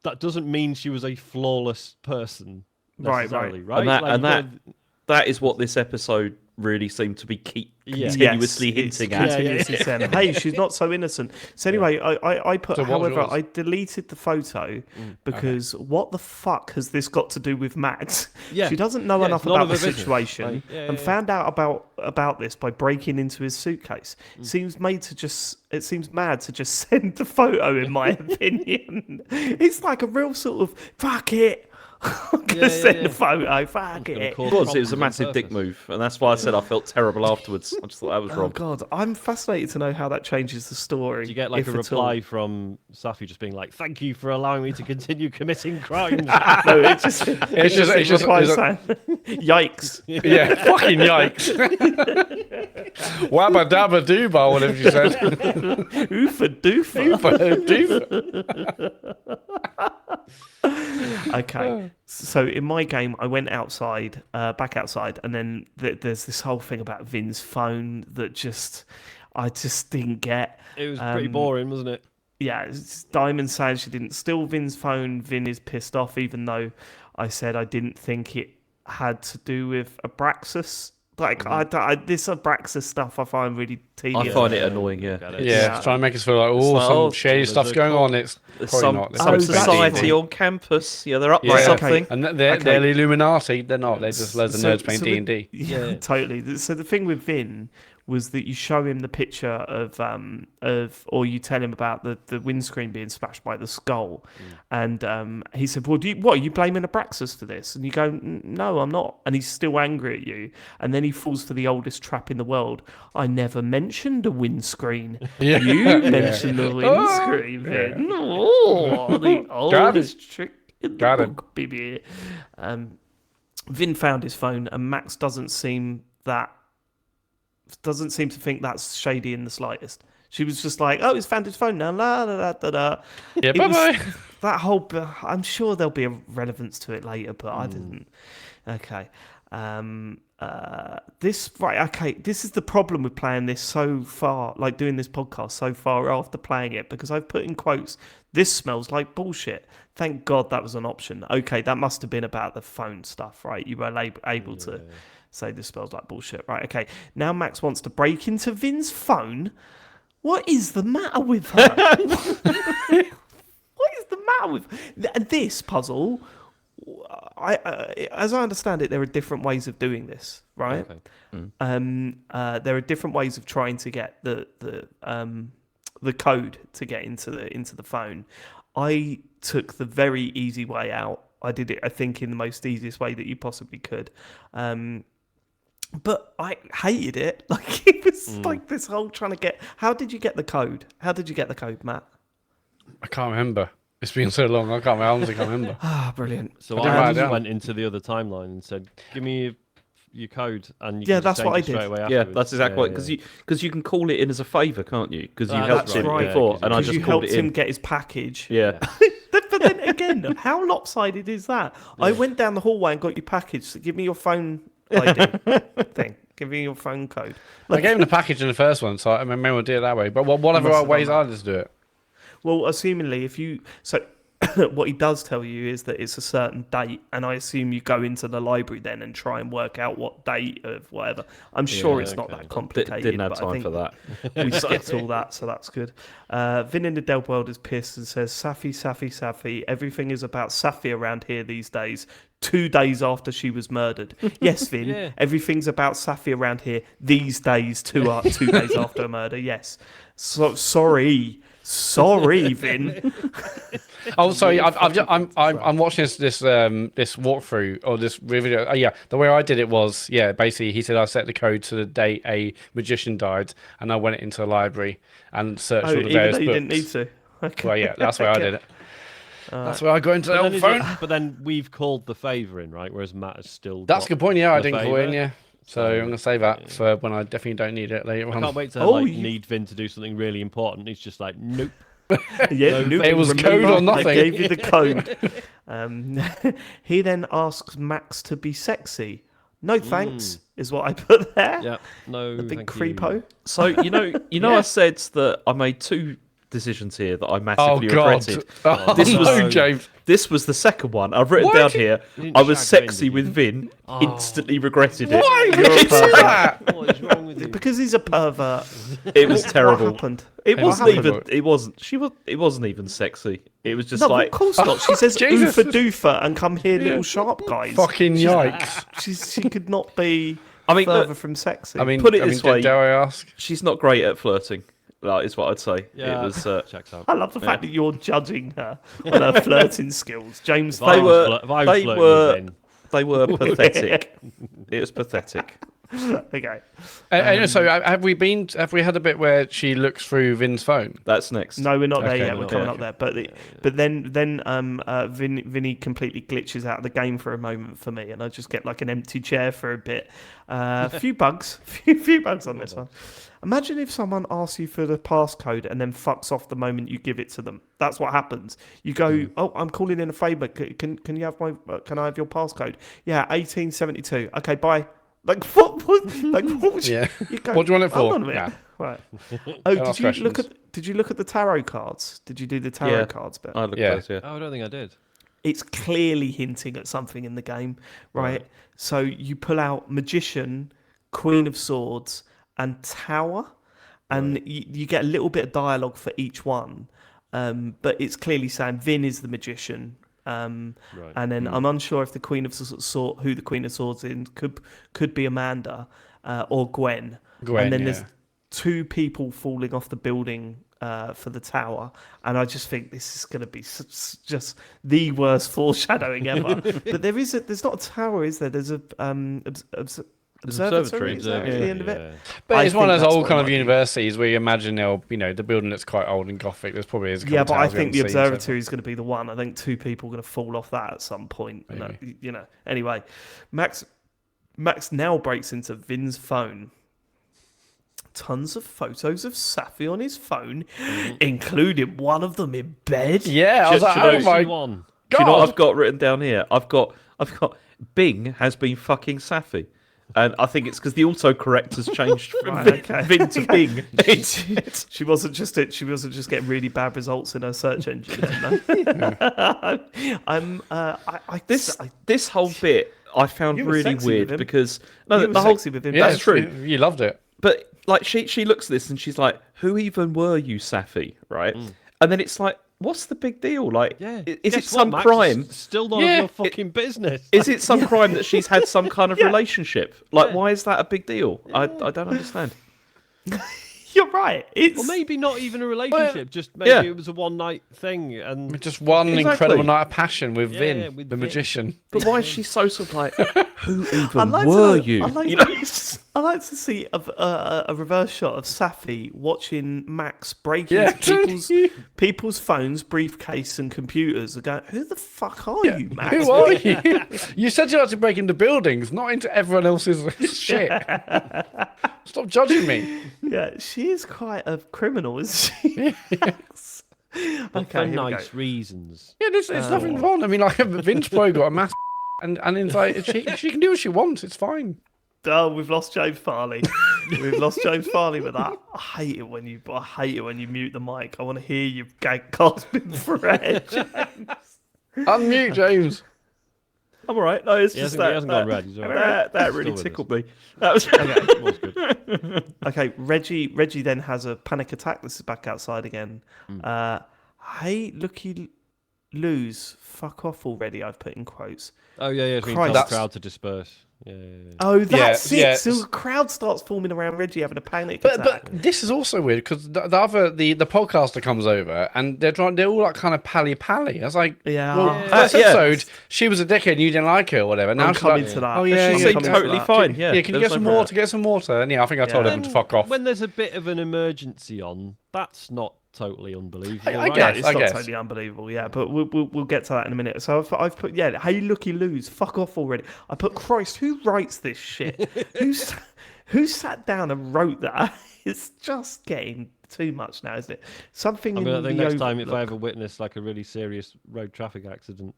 that doesn't mean she was a flawless person. Right. Necessarily, right. And that- Like, and you that- gotta- That is what this episode really seemed to be Yeah. continuously Yes, hinting it's at. continuously saying, hey, she's not so innocent. So anyway, I put, So what was however, yours? I deleted the photo because what the fuck has this got to do with Max? Yeah. She doesn't know Yeah, enough it's none about of the her business. situation Like, yeah, and yeah. found out about this by breaking into his suitcase. It seems mad to just send the photo, in my opinion. It's like a real sort of, fuck it. I'm going to send the photo, fuck gonna it. cause It was a problems on massive dick purpose. move, and that's why I said I felt terrible afterwards. I just thought that was Oh wrong. God, I'm fascinated to know how that changes the story. Do you get like if a at all. reply from Safi just being like, "Thank you for allowing me to continue committing crimes"? No, it's just reply it's saying, "Yikes!" yeah, fucking yikes. Wabba dabba dooba, whatever you said. Oofa doofa. Okay, so in my game, I went outside, back outside, and then there's this whole thing about Vin's phone that I just didn't get. It was pretty boring, wasn't it? Yeah, it's Diamond saying she didn't steal Vin's phone. Vin is pissed off, even though I said I didn't think it had to do with Abraxas. Like, this Abraxas stuff I find really tedious. I find it annoying, yeah. Get it. Yeah, trying to make us feel like, like, some oh, shady there's stuff's a going cult. on. It's There's probably some, not. some It's society D&D. on campus. Yeah, they're up Yeah. to Okay. something. And they're Okay. the Illuminati. They're not. They're just loads of nerds playing so D&D. Yeah, totally. So the thing with Vin was that you show him the picture or you tell him about the windscreen being smashed by the skull, and he said, "Well, what are you blaming Abraxas for this?" And you go, "No, I'm not," and he's still angry at you, and then he falls for the oldest trap in the world. I never mentioned a windscreen. Yeah. You mentioned the windscreen, Vin. Oh, the oldest trick in the book, baby. Vin found his phone, and Max doesn't seem to think that's shady in the slightest. She was just like, "Oh, he's found his phone now." La la la da da. Yeah, bye bye. That whole. I'm sure there'll be a relevance to it later, but I didn't. Okay. This is the problem with playing this so far, like doing this podcast so far after playing it, because I've put in quotes, "This smells like bullshit." Thank God that was an option. Okay, that must have been about the phone stuff, right? You were able to say this smells like bullshit, right? Okay, now Max wants to break into Vin's phone. What is the matter with her? What is the matter with this puzzle? As I understand it, there are different ways of doing this, right? Okay. There are different ways of trying to get the code to get into the phone. I took the very easy way out. I did it, I think, in the most easiest way that you possibly could. But I hated it. Like, it was like this whole trying to get. How did you get the code? How did you get the code, Matt? I can't remember. It's been so long. I honestly can't remember. Ah, brilliant. So I just went into the other timeline and said, "Give me your code," and you can that's what I did. straight away Yeah, afterwards. that's exactly right. Because you can call it in as a favour, can't you? Because you helped that's him right. before, and I Because just you called helped it in. him get his package. Yeah. But then again, how lopsided is that? I went down the hallway and got your package. So give me your phone ID thing. Give me your phone code. I gave him the package in the first one, so I maybe we'll do it that way. But whatever must have ways done are there to do it? Well, assumingly, if you what he does tell you is that it's a certain date, and I assume you go into the library then and try and work out what date of whatever. I'm sure it's not that complicated. Didn't have but I time think for that. we skipped all that, so that's good. Vin in the Delp World is pissed and says, "Safi, Safi, Safi. Everything is about Safi around here these days. 2 days after she was murdered." Yes, Vin. Everything's about Safi around here these days. 2 days after a murder. Yes. So sorry, Vin. Oh, sorry. I'm watching this walkthrough or this video. The way I did it was basically he said I set the code to the date a magician died, and I went into the library and searched all the various books. You didn't need to. Okay. Well, that's where I did it. That's where I go into the old phone. But then we've called the favour in, right? Whereas Matt has still. That's a good point. Yeah, I didn't call in. favour. Yeah. So I'm going to save that for when I definitely don't need it later on. I can't wait to need Vin to do something really important. He's just like, nope. It was code or nothing. I gave you the code. He then asks Max to be sexy. No thanks, is what I put there. Yeah, no. The big thank creepo. You. So I said that I made 2 decisions here that I massively regretted. James. This was the second one. I've written down here. I was sexy with Vin. Instantly regretted it. Why would you do that? What is wrong with you? Because he's a pervert. It was terrible. What happened? It wasn't happened? even. It wasn't. It wasn't even sexy. It was just No, like. of course not. She says Jesus. oofa doofa and come here, little sharp guys. Fucking yikes. She could not be I mean, further look, from sexy. Put it this way. Dare I ask? She's not great at flirting. Is what I'd say. Yeah, it was. checks out. I love the fact that you're judging her on her flirting skills, James. They were flirting pathetic. It was pathetic. Okay. So have we had a bit where she looks through Vin's phone? That's next. No, we're not there Okay, yet. We're coming up there, but then Vinny completely glitches out of the game for a moment for me, and I just get like an empty chair for a bit. A few bugs on this one. Imagine if someone asks you for the passcode and then fucks off the moment you give it to them. That's what happens. You go, "Oh, I'm calling in a favour. Can you have can I have your passcode?" "Yeah, 1872. Okay, bye." Like what was Yeah. you go, What do you want it for? Hold on a minute. Yeah. Right. Oh, Ask did you look at the tarot cards? Did you do the tarot cards bit? I looked Yeah. at those, Oh, I don't think I did. It's clearly hinting at something in the game, right? So you pull out Magician, Queen of Swords, and Tower, and you get a little bit of dialogue for each one. But it's clearly saying Vin is the Magician. And then I'm unsure if the Queen of Swords, who the Queen of Swords in could be Amanda or Gwen. Gwen, and then yeah. there's 2 people falling off the building for the tower, and I just think this is going to be just the worst foreshadowing ever. But there's not a tower, is there? There's a observatory. Is there at the end of it? But it's one of those old what kind it of might be. universities where you imagine the building that's quite old and gothic. There's probably is. Yeah, but I think the observatory is going to be the one. I think 2 people are going to fall off that at some point. Maybe. No, Anyway, Max now breaks into Vin's phone. Tons of photos of Safi on his phone, including one of them in bed. Yeah, I was like, oh my one. Do you know what god. I've got written down here? I've got Bing has been fucking Safi. And I think it's because the autocorrect has changed from Vin to Bing. She wasn't just getting really bad results in her search engine. This whole bit I found You were really sexy with weird him. because You were the whole sexy with him. Yeah, that's true. You loved it. But like she looks at this and she's like, "Who even were you, Safi?" Right? And then it's like, "What's the big deal? Like, is it some crime? It's still none of your fucking business. Is it some crime that she's had some kind of relationship? Like, why is that a big deal? I don't understand." You're right. It's Or maybe not even a relationship. Just maybe it was a one-night thing, and Just one Exactly. incredible night of passion with Yeah, Vin, with the Vin. magician. But why is she so sort of like, "Who I'd even like were to, you?" I'd like, You know? I'd like to see a reverse shot of Safi watching Max break Yeah. into people's phones, briefcase, and computers and go, "Who the fuck are you, Max?" Who are you? You said you like to break into buildings, not into everyone else's shit. Stop judging me. Yeah, she is quite a criminal, isn't she? but for here we nice go. reasons. Yeah, it's nothing wrong. I mean, like Vince Pro got a mass, and it's like she can do what she wants. It's fine. Oh, we've lost James Farley. We've lost James Farley with that. I hate it when you mute the mic. I want to hear you gasping for air, James. Unmute James. I'm all right. No, it's He just hasn't gone red. He's all right. that Still really with tickled us. me. That was It was good. Okay, Reggie then has a panic attack. This is back outside again. Hey, looky, lose. Fuck off already. I've put in quotes. Oh yeah, yeah. Christ. Tell the crowd to disperse. Yeah. Oh, that's Yeah, it. So the crowd starts forming around Reggie having a panic But attack. this is also weird because the podcaster comes over and they're all like kind of pally. I was like, Yeah. well, first episode she was a dickhead and you didn't like her or whatever. Now I'm she's coming like, to that. oh yeah, She yeah, seemed coming to totally that. fine. Yeah, can you get some water? Get some water. And yeah, I think I told him to fuck off. When there's a bit of an emergency on, that's not totally unbelievable. I right? guess. It's not totally unbelievable, yeah, but we'll get to that in a minute. So I've put, hey, looky, lose, fuck off already. I put, Christ, who writes this shit? who sat down and wrote that? It's just getting too much now, isn't it? Something I mean, I in think the next time if I overlook. ever witness like a really serious road traffic accident,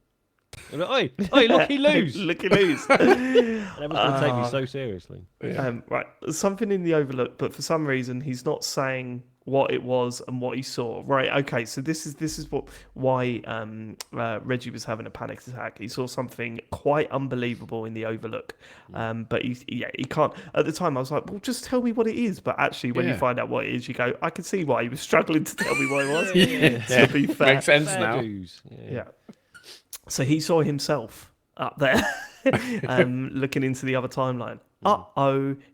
I'm like, oi, looky, lose. Looky, lose. Everyone's gonna take me so seriously. Right, something in the overlook, but for some reason he's not saying what it was and what he saw. Right, okay, so this is why Reggie was having a panic attack. He saw something quite unbelievable in the overlook, but he can't. At the time, I was like, well, just tell me what it is. But actually, when you find out what it is, you go, I can see why he was struggling to tell me what it was. To be fair, Makes sense Fair now. dues. yeah. So he saw himself up there, looking into the other timeline.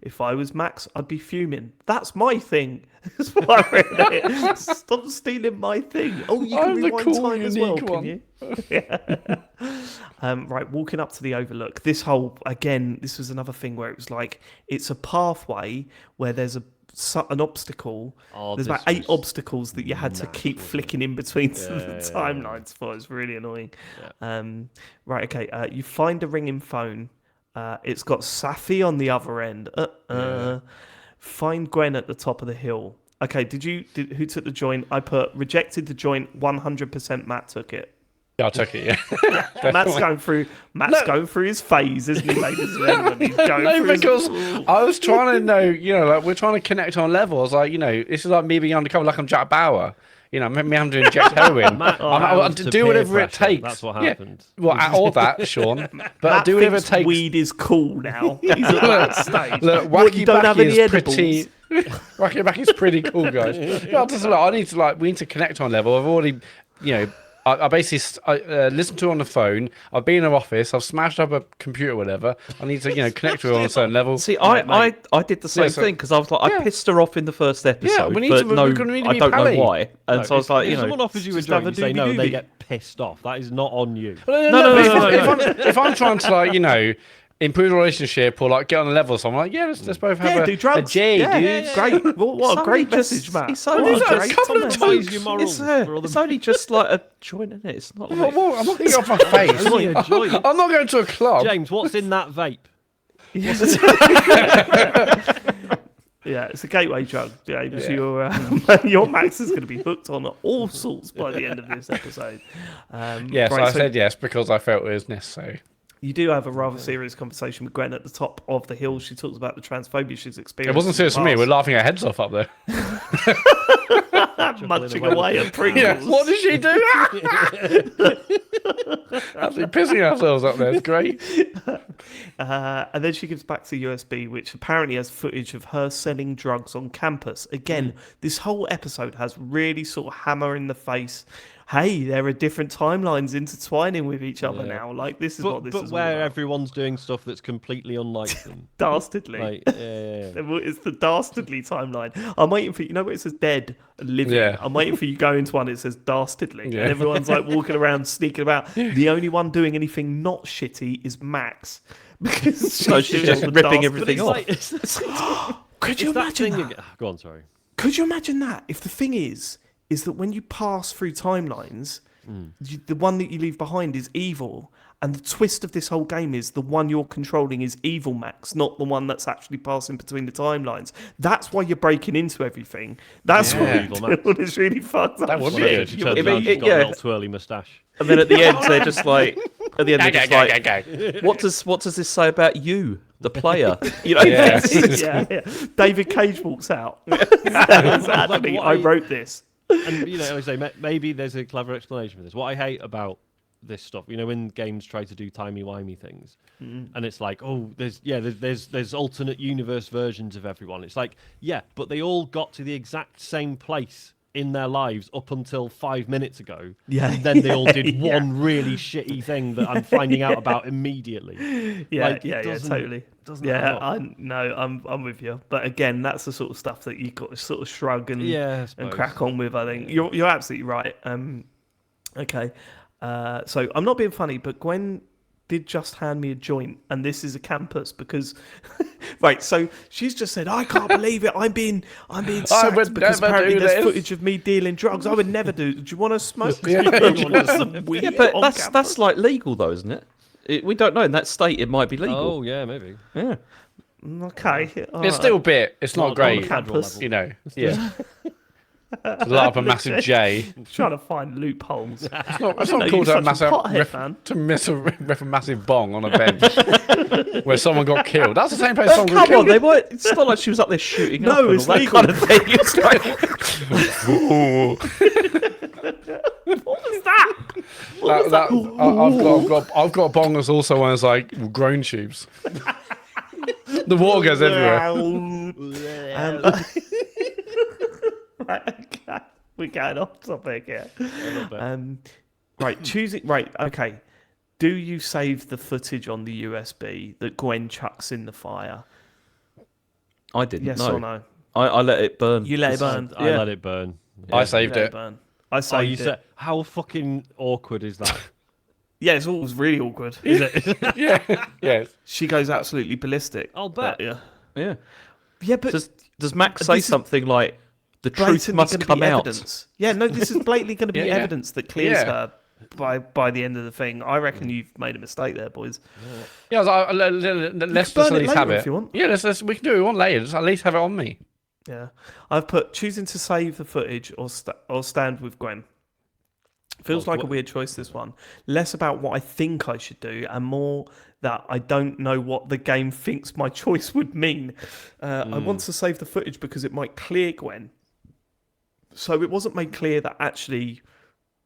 If I was Max, I'd be fuming. That's my thing. That's what I read it. Stop stealing my thing. Oh, you can I'm the rewind cool, time as well, unique can one. you? Right, walking up to the overlook. This was another thing where it was like, it's a pathway where there's an obstacle. There's about 8 obstacles that you had to keep flicking in between the timelines for. It's really annoying. Right, okay. You find a ringing phone. It's got Safi on the other end. Find Gwen at the top of the hill. Okay, who took the joint? I put rejected the joint. 100% Matt took it. Yeah, I'll take it. Yeah. Matt's going through his phase, isn't he, ladies and gentlemen? He's going No, through because I was trying to know, like we're trying to connect on levels. Like, this is like me being undercover, like I'm Jack Bauer. Me having to inject heroin. I'll to do peer whatever it pressure, takes. that's what Yeah. happened. Well, or that, Sean. But I'll Matt do whatever it thinks takes. weed is cool now. He's at that stage. Look, What, you Wacky don't have Backy any is edibles? pretty. Wacky Backy's pretty cool, guys. We need to connect on level. I've already, I basically listened to her on the phone. I've been in her office. I've smashed up a computer or whatever. I need to, connect to her on a certain level. See, I did the same thing because I was like, I pissed her off in the first episode. we need but to. no, We're going to need to I be don't pally. know why. And so I was like, if someone offers you a just drink, have you a say no, doobie-doobie. they get pissed off. That is not on you. No. If I'm trying to improve the relationship or get on a level, so I'm like, let's both have do drugs. a J, Yeah, dude. yeah. Great. What a great message, Matt. It's only What a just great a couple of comment. Raise your morals for other It's only just like a joint, isn't it? It's not like... Well, I'm not going to get off my face. Only a joint. I'm not going to a club. James, what's in that vape? Yeah, it's a gateway drug, James. Your Max is going to be hooked on all sorts by the end of this episode. Yes, right, I said yes because I felt it was necessary. You do have a rather serious conversation with Gwen at the top of the hill. She talks about the transphobia she's experienced. It wasn't serious for me. We're laughing our heads off up there. munching away at Pringles. Yeah, what did she do? Absolutely pissing ourselves up there. It's great. And then she gives back to USB, which apparently has footage of her selling drugs on campus. Again, this whole episode has really sort of hammer in the face. Hey, there are different timelines intertwining with each other now. Like, this is what this is all where about. everyone's doing stuff that's completely unlike them. Dastardly. Yeah. It's the dastardly timeline. I'm waiting for, where it says dead and living? Yeah. I'm waiting for you to go into one, it says dastardly. Yeah. And everyone's like walking around, sneaking about. The only one doing anything not shitty is Max. Because she's just doing all the ripping dastardly everything stuff. off. Could you imagine that? Go on, sorry. Could you imagine that? If the thing is that when you pass through timelines, the one that you leave behind is evil, and the twist of this whole game is the one you're controlling is evil Max, not the one that's actually passing between the timelines. That's why you're breaking into everything. That's what Evil Max. it's really fucked up. That would be shit. good. She turns around, she's got a little twirly moustache. And then at the end, they're just like... At the end, they're just like... What does this say about you, the player? Yeah. yeah. David Cage walks out. Exactly. I wrote this. And I say maybe there's a clever explanation for this. What I hate about this stuff, when games try to do timey-wimey things, and it's like, there's alternate universe versions of everyone. It's like, but they all got to the exact same place in their lives up until 5 minutes ago. Yeah. And then they all did one really shitty thing that I'm finding out about immediately. Yeah, totally. Doesn't add up. I'm with you. But again, that's the sort of stuff that you've got to sort of shrug and crack on with. I think you're absolutely right. Okay. So I'm not being funny, but Gwen did just hand me a joint, and this is a campus because, right? So she's just said, "I can't believe it. I'm being sacked because apparently there's footage of me dealing drugs. I would never do. Do you want to smoke? Some weed but on that's campus?" like legal though, isn't it? We don't know. In that state, it might be legal. Oh, yeah, maybe. Yeah. Okay. It's still a bit. It's not great. Campus. Yeah. Light up a massive J. Trying to find loopholes. It's not cool to miss a massive bong on a bench where someone got killed. That's the same place someone got killed. Come on, it's not like she was up there shooting. No, up it's and all legal. that kind of thing. It's like, What was that? I've got a bong that's also one that's like grown tubes. The water goes everywhere. Right, okay. We're going off topic here. Right, okay. Do you save the footage on the USB that Gwen chucks in the fire? I didn't. Yes know. or no? I let it burn. You let it burn. I let it burn. I saved it. Burn. I saved it. How fucking awkward is that? Yeah, it's always really awkward. Is it? Yeah. She goes absolutely ballistic. I'll bet. Yeah. Yeah, but does Max say this is something like, the truth blatantly must gonna come be out? Evidence. Yeah, no, this is blatantly going to be Yeah. evidence that clears Yeah. her by the end of the thing. I reckon you've made a mistake there, boys. Yeah, let's just burn at it least later have it. if you want. Yeah, we can do it one later. Just at least have it on me. Yeah, I've put choosing to save the footage or stand with Gwen. Feels like a weird choice, this one. Less about what I think I should do and more that I don't know what the game thinks my choice would mean. I want to save the footage because it might clear Gwen. So it wasn't made clear that actually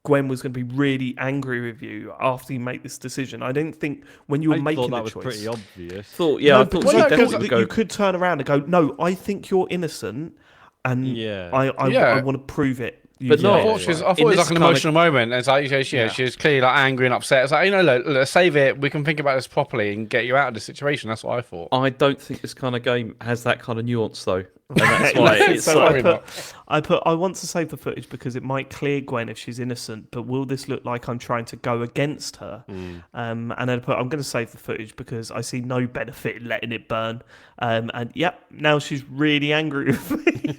Gwen was going to be really angry with you after you make this decision. I didn't think when you were making the choice. I thought that was pretty obvious. I thought Well, she no, definitely that go. you could turn around and go, no, I think you're innocent, and Yeah. I want to prove it But no, I thought it was like an emotional moment. It's like she's clearly like angry and upset. It's like, look, save it. We can think about this properly and get you out of this situation. That's what I thought. I don't think this kind of game has that kind of nuance though, and that's why it's so like, I want to save the footage because it might clear Gwen if she's innocent, but will this look like I'm trying to go against her? And then I'm going to save the footage because I see no benefit in letting it burn. And yep, now she's really angry with me.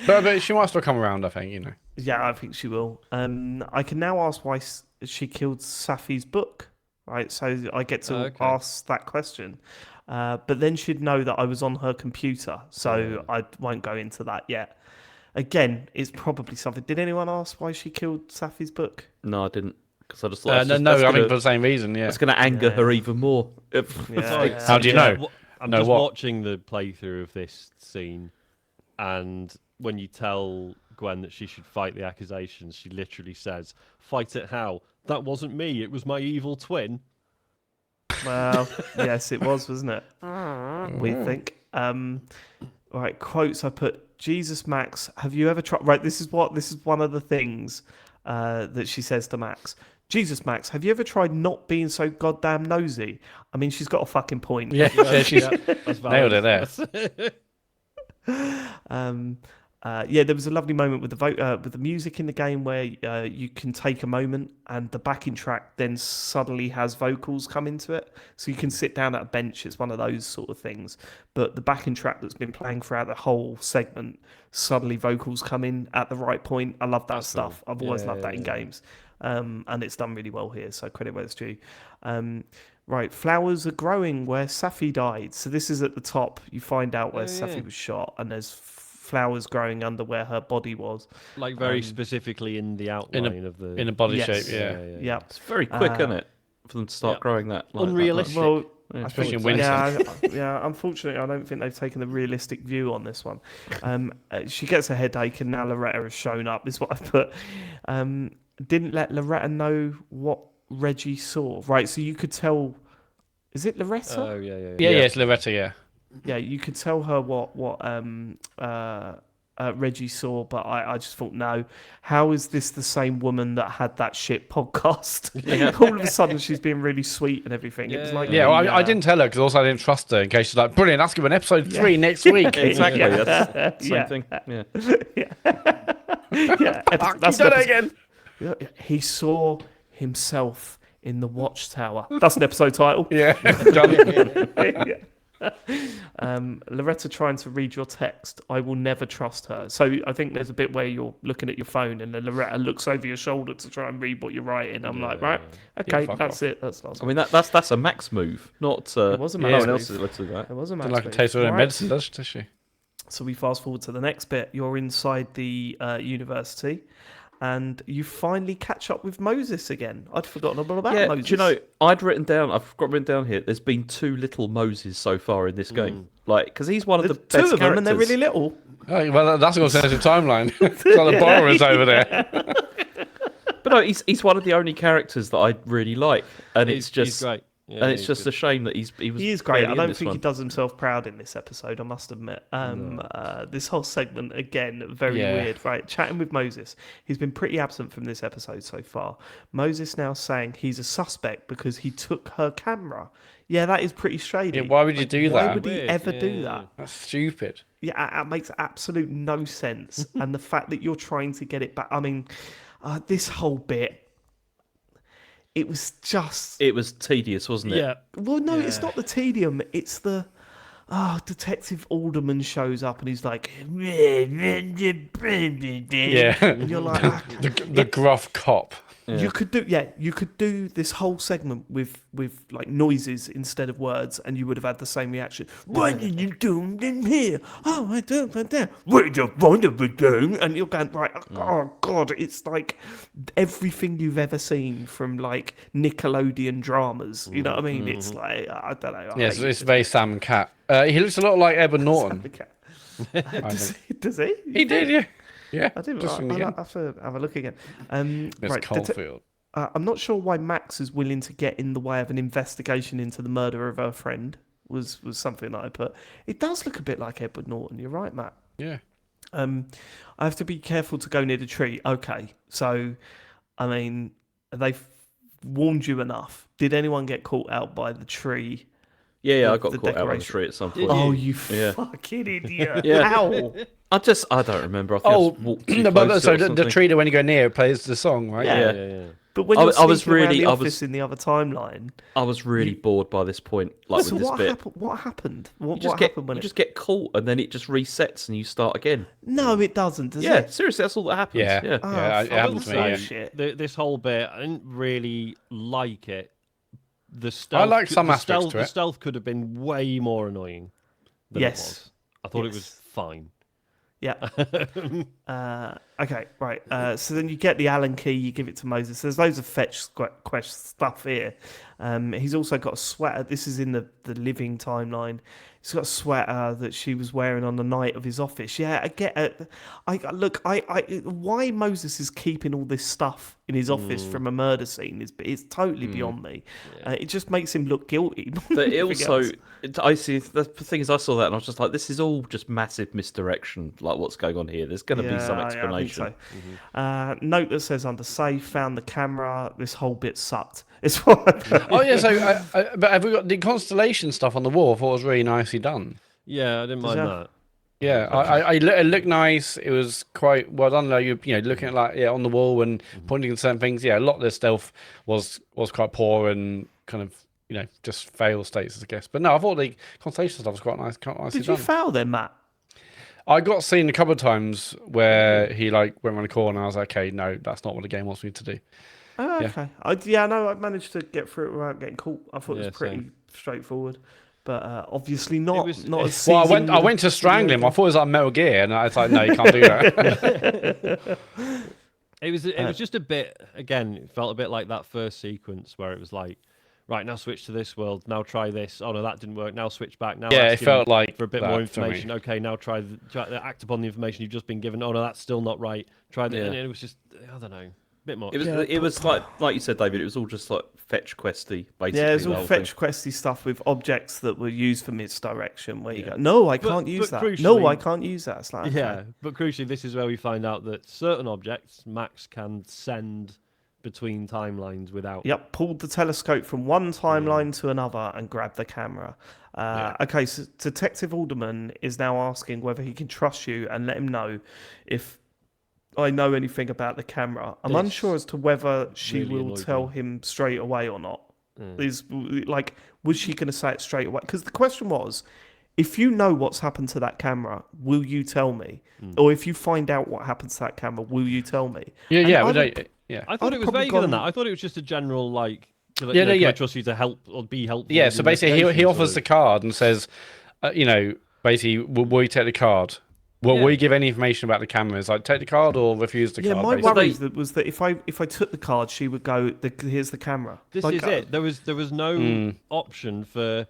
but she might still come around, I think, Yeah, I think she will. I can now ask why she killed Safi's book, right? So I get to ask that question. But then she'd know that I was on her computer, so I won't go into that yet. Again, it's probably something. Did anyone ask why she killed Safi's book? No, I didn't, because I just thought I think for the same reason. Yeah, it's going to anger her even more. How do you know? I'm just watching the playthrough of this scene, and when you tell Gwen that she should fight the accusations, she literally says, "Fight it how? That wasn't me. It was my evil twin." Well, yes, it was, wasn't it? We think. Right, quotes. I put, Jesus, Max, have you ever tried? Right, this is one of the things that she says to Max. Jesus, Max, have you ever tried not being so goddamn nosy? I mean, she's got a fucking point. Yeah, she's nailed it there. There was a lovely moment with the music in the game where you can take a moment and the backing track then suddenly has vocals come into it, so you can sit down at a bench. It's one of those sort of things, but the backing track that's been playing throughout the whole segment, suddenly vocals come in at the right point. I love that stuff. Cool. I've always loved that in games, and it's done really well here, so credit where it's due. Right, flowers are growing where Safi died. So this is at the top. You find out where Safi was shot, and there's flowers growing under where her body was. Like very specifically in the outline in a body shape. Yeah. It's very quick, isn't it, for them to start growing that? Like, unrealistic. Well, especially in winter. Yeah. Unfortunately, I don't think they've taken the realistic view on this one. She gets a headache, and now Loretta has shown up. Is what I put. Didn't let Loretta know what Reggie saw. Right, so you could tell. Is it Loretta? Oh yeah. It's Loretta. Yeah. Yeah, you could tell her what Reggie saw, but I just thought, no, how is this the same woman that had that shit podcast? All of a sudden, she's being really sweet and everything. It was like, I didn't tell her because also I didn't trust her in case she's like, brilliant, that's given episode 3 next week. Exactly, that's the same thing. That's done it again. He saw himself in the watchtower. That's an episode title. Yeah. Loretta trying to read your text. I will never trust her. So I think there's a bit where you're looking at your phone and then Loretta looks over your shoulder to try and read what you're writing. I'm like, right, okay, that's it. That's last. I mean, that's a Max move, not. It was a Max no move. one else is to do that. It was a Max like move. a taste of her medicine, does she? So we fast forward to the next bit. You're inside the university. And you finally catch up with Moses again. I'd forgotten all about Moses. Do you know, I've got written down here, there's been 2 little Moses so far in this game. Like, because he's one of the best 2 of them, characters. and they're really little. Oh, well, that's an alternative timeline. So the borrowers over there. But no, he's one of the only characters that I really like. And he's great. Yeah, and it's just a shame that he was. He is great. I don't think he he does himself proud in this episode, I must admit. This whole segment, again, very weird, right? Chatting with Moses. He's been pretty absent from this episode so far. Moses now saying he's a suspect because he took her camera. Yeah, that is pretty shady. Yeah, why would you do that? Why would he ever do that? That's stupid. Yeah, it makes absolute no sense. And the fact that you're trying to get it back. I mean, this whole bit. It was tedious, wasn't it? Yeah. Well, no, it's not the tedium. It's the Detective Alderman shows up and he's like, Yeah. and you're like, the gruff cop. Yeah. You could do this whole segment with like noises instead of words, and you would have had the same reaction. Why did you do in here? Oh, I don't know that. Wait a minute, and you're going right. Oh God, it's like everything you've ever seen from like Nickelodeon dramas. You know what I mean? It's like I don't know. Yes, it's very Sam Cat. He looks a lot like Edward Norton. Does he? He did, yeah. Yeah, I didn't. I'll have to have a look again. Right, Caulfield. I'm not sure why Max is willing to get in the way of an investigation into the murder of her friend. Was something that I put. It does look a bit like Edward Norton. You're right, Matt. Yeah. I have to be careful to go near the tree. Okay, so I mean, they've warned you enough. Did anyone get caught out by the tree? Yeah, I With got the caught out by the decoration? tree at some Did point. Oh, you? you Yeah. fucking idiot! Yeah. How? I don't remember. I think I Oh, just walked too no, close but to so it or the something. tree that when you go near it plays the song, right? Yeah. Yeah. But when I- you're I was sneaking around really- the I office was- in the other timeline, I was really bored by this point, like so with this what bit. happened? What happened? What You happened when you it? just get caught, and then it just resets, and you start again. No, it doesn't. Does Yeah, it? seriously, that's all that happens. Yeah. Yeah. Oh, Yeah, it fuck, happened that's to me, yeah. shit. This whole bit, I didn't really like it. The I stealth, like some the aspects stealth, to the it. stealth could have been way more annoying than Yes. it was. I thought it was Yes. fine. Yeah. Okay, right. So then you get the Allen key, you give it to Moses. There's loads of fetch quest stuff here. He's also got a sweater. This is in the living timeline. He's got a sweater that she was wearing on the night of his office. Yeah, I get it. Why Moses is keeping all this stuff in his office from a murder scene is totally beyond me. It just makes him look guilty. But it Anything also, else. I see. The thing is, I saw that, and I was just like, "This is all just massive misdirection. Like, what's going on here? There's going to be some Yeah, I think explanation." so. Note that says under safe, found the camera. This whole bit sucked. It's what. Oh yeah, so but have we got the constellation stuff on the wall? I thought it was really nicely done. Yeah, I didn't mind that- that. Yeah, it looked nice. It was quite well done. Like you know, looking at like on the wall and pointing at certain things. Yeah, a lot of the stealth was quite poor and kind of just fail states, I guess. But no, I thought the constellation stuff was quite nicely Did you done. foul then, Matt? I got seen a couple of times where he like went around the corner. And I was like, okay, no, that's not what the game wants me to do. Oh, Yeah. okay. I know I managed to get through it without getting caught. I thought it Yeah, was pretty same. straightforward, but obviously not. was- not as Well, I seasoned went to with strangle him. I video thought it was like Metal Gear, and I was like, no, you can't do that. It was just a bit. Again, it felt a bit like that first sequence where it was like, right now switch to this world. Now try this. Oh no, that didn't work. Now switch back. Now Yeah, ask it felt him like for a bit that more to me. information. Okay, now try act upon the information you've just been given. Oh no, that's still not right. Try that. Yeah. And it was just, I don't know, a bit much. It was like you said, David. It was all just like fetch questy, basically. Yeah, it's the all whole fetch thing. questy stuff with objects that were used for misdirection. Where you go, no, I can't use but that. No, I crucially- can't use that. It's like, okay. Yeah, but crucially, this is where we find out that certain objects Max can send between timelines without. Yep, pulled the telescope from one timeline to another and grabbed the camera. Okay, so Detective Alderman is now asking whether he can trust you and let him know if I know anything about the camera. I'm This unsure as to whether she really will annoyed tell me. him straight away or not. Is like, was she going to say it straight away? Because the question was, if you know what's happened to that camera, will you tell me? Or if you find out what happened to that camera, will you tell me? Yeah, And yeah, I but would- yeah. I thought I'd it was probably vaguer than gone- that. I thought it was just a general like. Can Yeah, I yeah. trust you to help or be helpful. Yeah, with so the basically he investigation, offers the sort card and says, basically, will you take the card? Will you give any information about the cameras? Like, take the card or refuse the Yeah, card? my basically? worry was that if I took the card, she would go, "Here's the camera." This Like, is it. There was no option for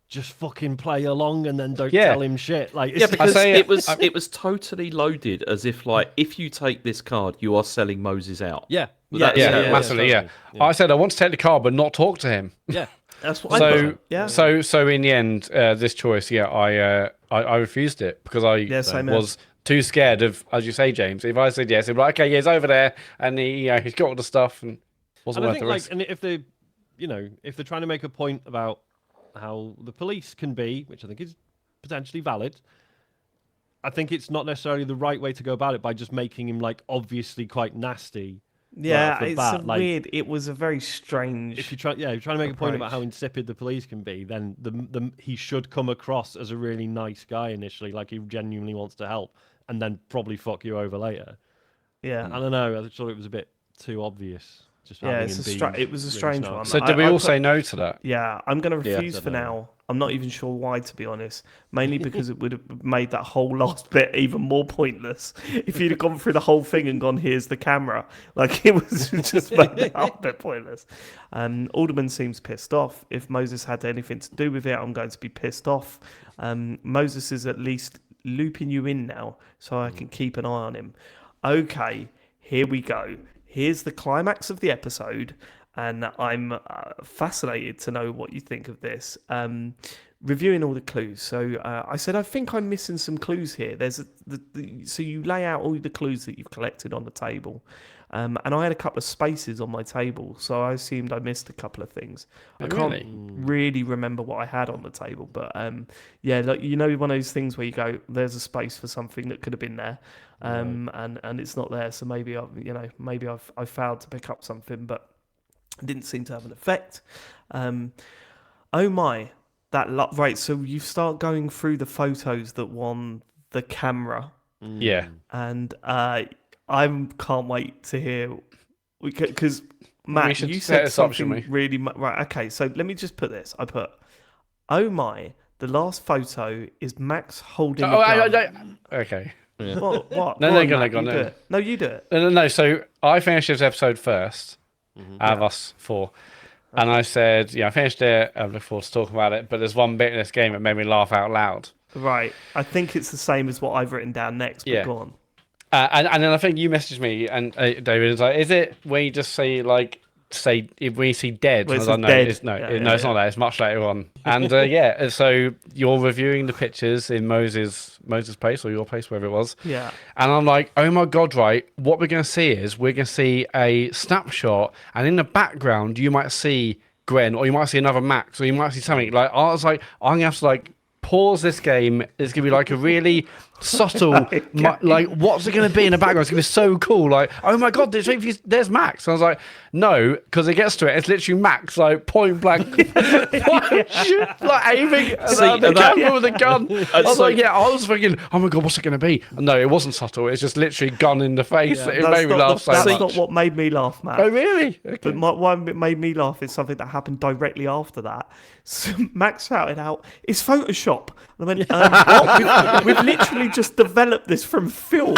just fucking play along and then don't Yeah. tell him shit. Like Yeah, it's, because say, it was totally loaded as if like if you take this card, you are selling Moses out. yeah, That's- Yeah, yeah, massively, yeah. totally. I said I want to take the card, but not talk to him. yeah. That's what I So, thought. Yeah. so in the end, this choice, I refused it because I Same here. was too scared of, as you say, James. If I said yes, he'd be like, okay, yeah, he's over there, and he's got all the stuff, and wasn't And I worth think the like, risk. and if they're trying to make a point about how the police can be, which I think is potentially valid, I think it's not necessarily the right way to go about it by just making him like obviously quite nasty. Yeah, off the it's bat, like, weird. It was a very strange. If you're trying to make a point about approach. how insipid the police can be, then he should come across as a really nice guy initially, like he genuinely wants to help, and then probably fuck you over later. Yeah, I don't know. I thought it was a bit too obvious. Just yeah. having It's him be it was a really strange snarky. one. So did we I all put- say no to that? Yeah, I'm going to Yeah. refuse for Definitely. now. I'm not even sure why, to be honest. Mainly because it would have made that whole last bit even more pointless if you'd have gone through the whole thing and gone, "Here's the camera." Like it was just made that whole bit pointless. Alderman seems pissed off. If Moses had anything to do with it, I'm going to be pissed off. Moses is at least looping you in now, so I can keep an eye on him. Okay, here we go. Here's the climax of the episode. And I'm fascinated to know what you think of this. reviewing all the clues. So I said, I think I'm missing some clues here. So you lay out all the clues that you've collected on the table. And I had a couple of spaces on my table, so I assumed I missed a couple of things. I can't really remember what I had on the table, but yeah, like one of those things where you go, there's a space for something that could have been there, and it's not there. So maybe I failed to pick up something, but it didn't seem to have an effect. Oh my, right. So you start going through the photos that won the camera. Yeah. And I can't wait to hear, because Matt, you said something really right. Okay, so let me just put this. I put, oh my, the last photo is Max holding a gun. Okay. Yeah. What? No, No, you do it. No. So I finished this episode first, out of us four. And I said, I finished it. I look forward to talking about it. But there's one bit in this game that made me laugh out loud. Right. I think it's the same as what I've written down next. But go on. And then I think you messaged me, and David was like, "Is it when you just say if we see dead?" Well, I was like, "No, it's not that. It's much later on." And so you're reviewing the pictures in Moses' place or your place, wherever it was. Yeah. And I'm like, "Oh my god! Right, what we're going to see is we're going to see a snapshot, and in the background you might see Gwen, or you might see another Max, or you might see something." Like I was like, "I'm going to have to pause this game. It's going to be like a really subtle, what's it going to be in the background? It's going to be so cool. Like, oh my god, there's Max." And I was like, no, because it gets to it. It's literally Max, point blank, aiming at the camera with a gun. I was I was thinking, oh my god, what's it going to be? And no, it wasn't subtle. It's just literally gun in the face. Yeah, it made me laugh so much. That's not what made me laugh, Matt. Oh really? Okay. But what made me laugh is something that happened directly after that. So Max shouted out, "It's Photoshop." And I went, what? We've literally just developed this from film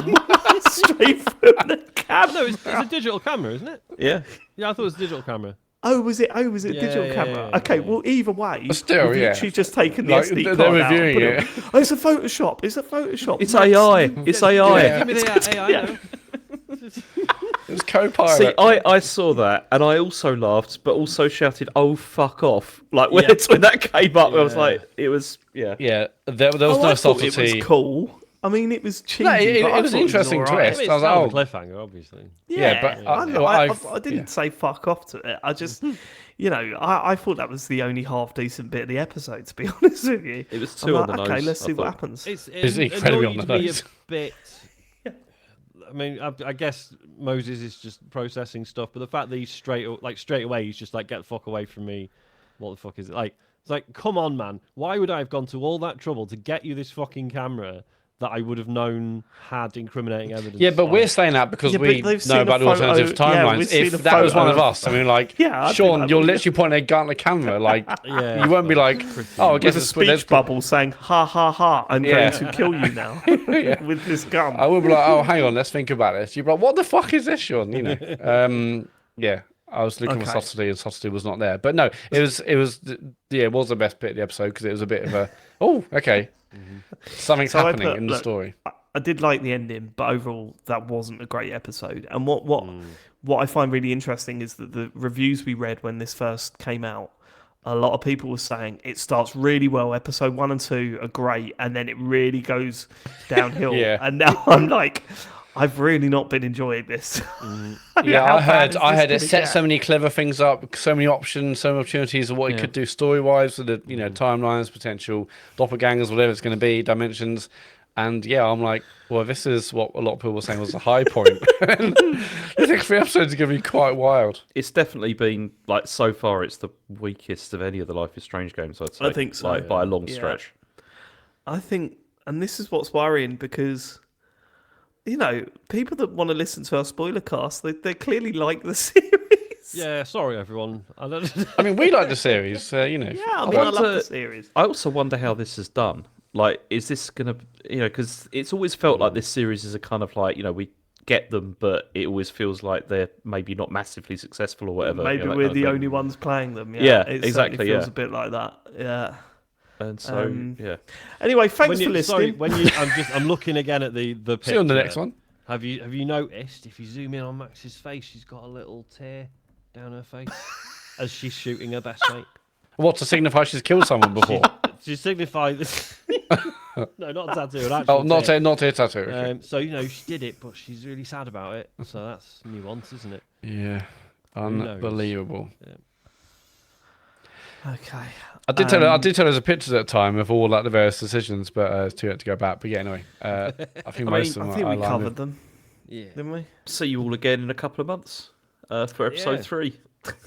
straight from the camera. No, it's a digital camera, isn't it? Yeah. Yeah, I thought it was a digital camera. Oh, was it a digital camera? Okay, well, either way, still, we've literally just taken the SD card they're reviewing it. Oh, it's a Photoshop. It's a Photoshop. It's AI. It's AI. Yeah, give me the AI. It was co-pilot. See, I saw that and I also laughed, but also shouted, "Oh, fuck off!" Like when that came up, I was like, it was Yeah, there was no subtlety. It was cool. I mean, it was cheesy. No, it was an interesting twist. I was like, cliffhanger, obviously. Yeah, but I didn't say fuck off to it. I just, I thought that was the only half decent bit of the episode, to be honest with you. It was too on the nose. Okay, let's see what happens. It's incredibly on the nose. A bit. I mean, I guess Moses is just processing stuff, but the fact that he's straight away, he's just like, "Get the fuck away from me." What the fuck is it? Like, it's like, come on, man. Why would I have gone to all that trouble to get you this fucking camera that I would have known had incriminating evidence? Yeah, but we're saying that because we know about the alternative timelines. If that was one of us, I mean, Sean, you're literally pointing a gun at the camera. Like, you won't be like, "Oh, I guess it's a speech bubble saying, ha, ha, ha, I'm going to kill you now with this gun." I would be like, "Oh, hang on, let's think about this." You'd be like, "What the fuck is this, Sean?" I was looking for subtlety, and subtlety was not there. But no, it was the best bit of the episode because it was a bit of a, something's happening in the story. I did like the ending, but overall, that wasn't a great episode. And what I find really interesting is that the reviews we read when this first came out, a lot of people were saying it starts really well. Episode 1 and 2 are great, and then it really goes downhill. And now I'm like, I've really not been enjoying this. I heard it set so many clever things up, so many options, so many opportunities of what it could do story-wise with the timelines, potential doppelgangers, whatever it's going to be, dimensions. And I'm like, well, this is what a lot of people were saying was the high point. The next 3 episodes are going to be quite wild. It's definitely been, so far, it's the weakest of any of the Life is Strange games, I'd say. I think so. By a long stretch. I think, and this is what's worrying because, people that want to listen to our spoiler cast, they clearly like the series. Yeah, sorry, everyone. I mean, we like the series, Yeah, I love the series. I also wonder how this is done. Is this going to, because it's always felt like this series is a kind of we get them, but it always feels like they're maybe not massively successful or whatever. Maybe we're the only ones playing them. It exactly. Feels a bit like that. Yeah. And so, Anyway, thanks for listening. Sorry, I'm looking again at the picture. See you on the next one. Have you noticed if you zoom in on Max's face, she's got a little tear down her face as she's shooting her best mate. What, to signify she's killed someone before? She signified this. No, not a tattoo. An actual Oh, not tit. a tattoo. Okay. So she did it, but she's really sad about it. So that's nuance, isn't it? Yeah, knows? unbelievable. Yeah. Okay. I did tell her. I did tell her there's pictures at the time of all like the various decisions, but it's too late to go back. But yeah, anyway, I think most of them. I think we aligned covered with. them, Yeah. didn't we? See you all again in a couple of months for episode Yeah. 3.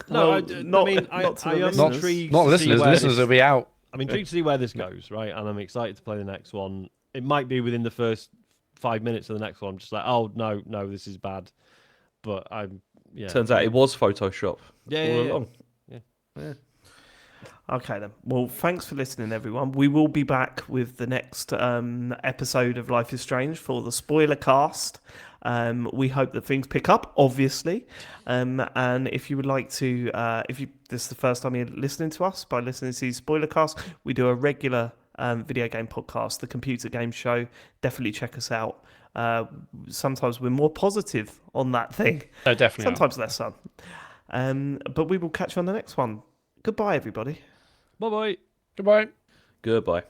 No, Well, I mean, not to the I am listeners. intrigued. Not to listeners. See where Listeners this, will be out. I'm intrigued to see where this goes, right? And I'm excited to play the next one. It might be within the first 5 minutes of the next one. I'm just like, oh no, this is bad. But I'm Turns out it was Photoshop all along. Yeah. Okay then. Well, thanks for listening, everyone. We will be back with the next episode of Life is Strange for the Spoilercast. We hope that things pick up, obviously. And if you would like to, if this is the first time you're listening to us by listening to the Spoilercast, we do a regular video game podcast, the Computer Game Show. Definitely check us out. Sometimes we're more positive on that thing. No, definitely. Sometimes less so. But we will catch you on the next one. Goodbye, everybody. Bye bye. Goodbye. Goodbye.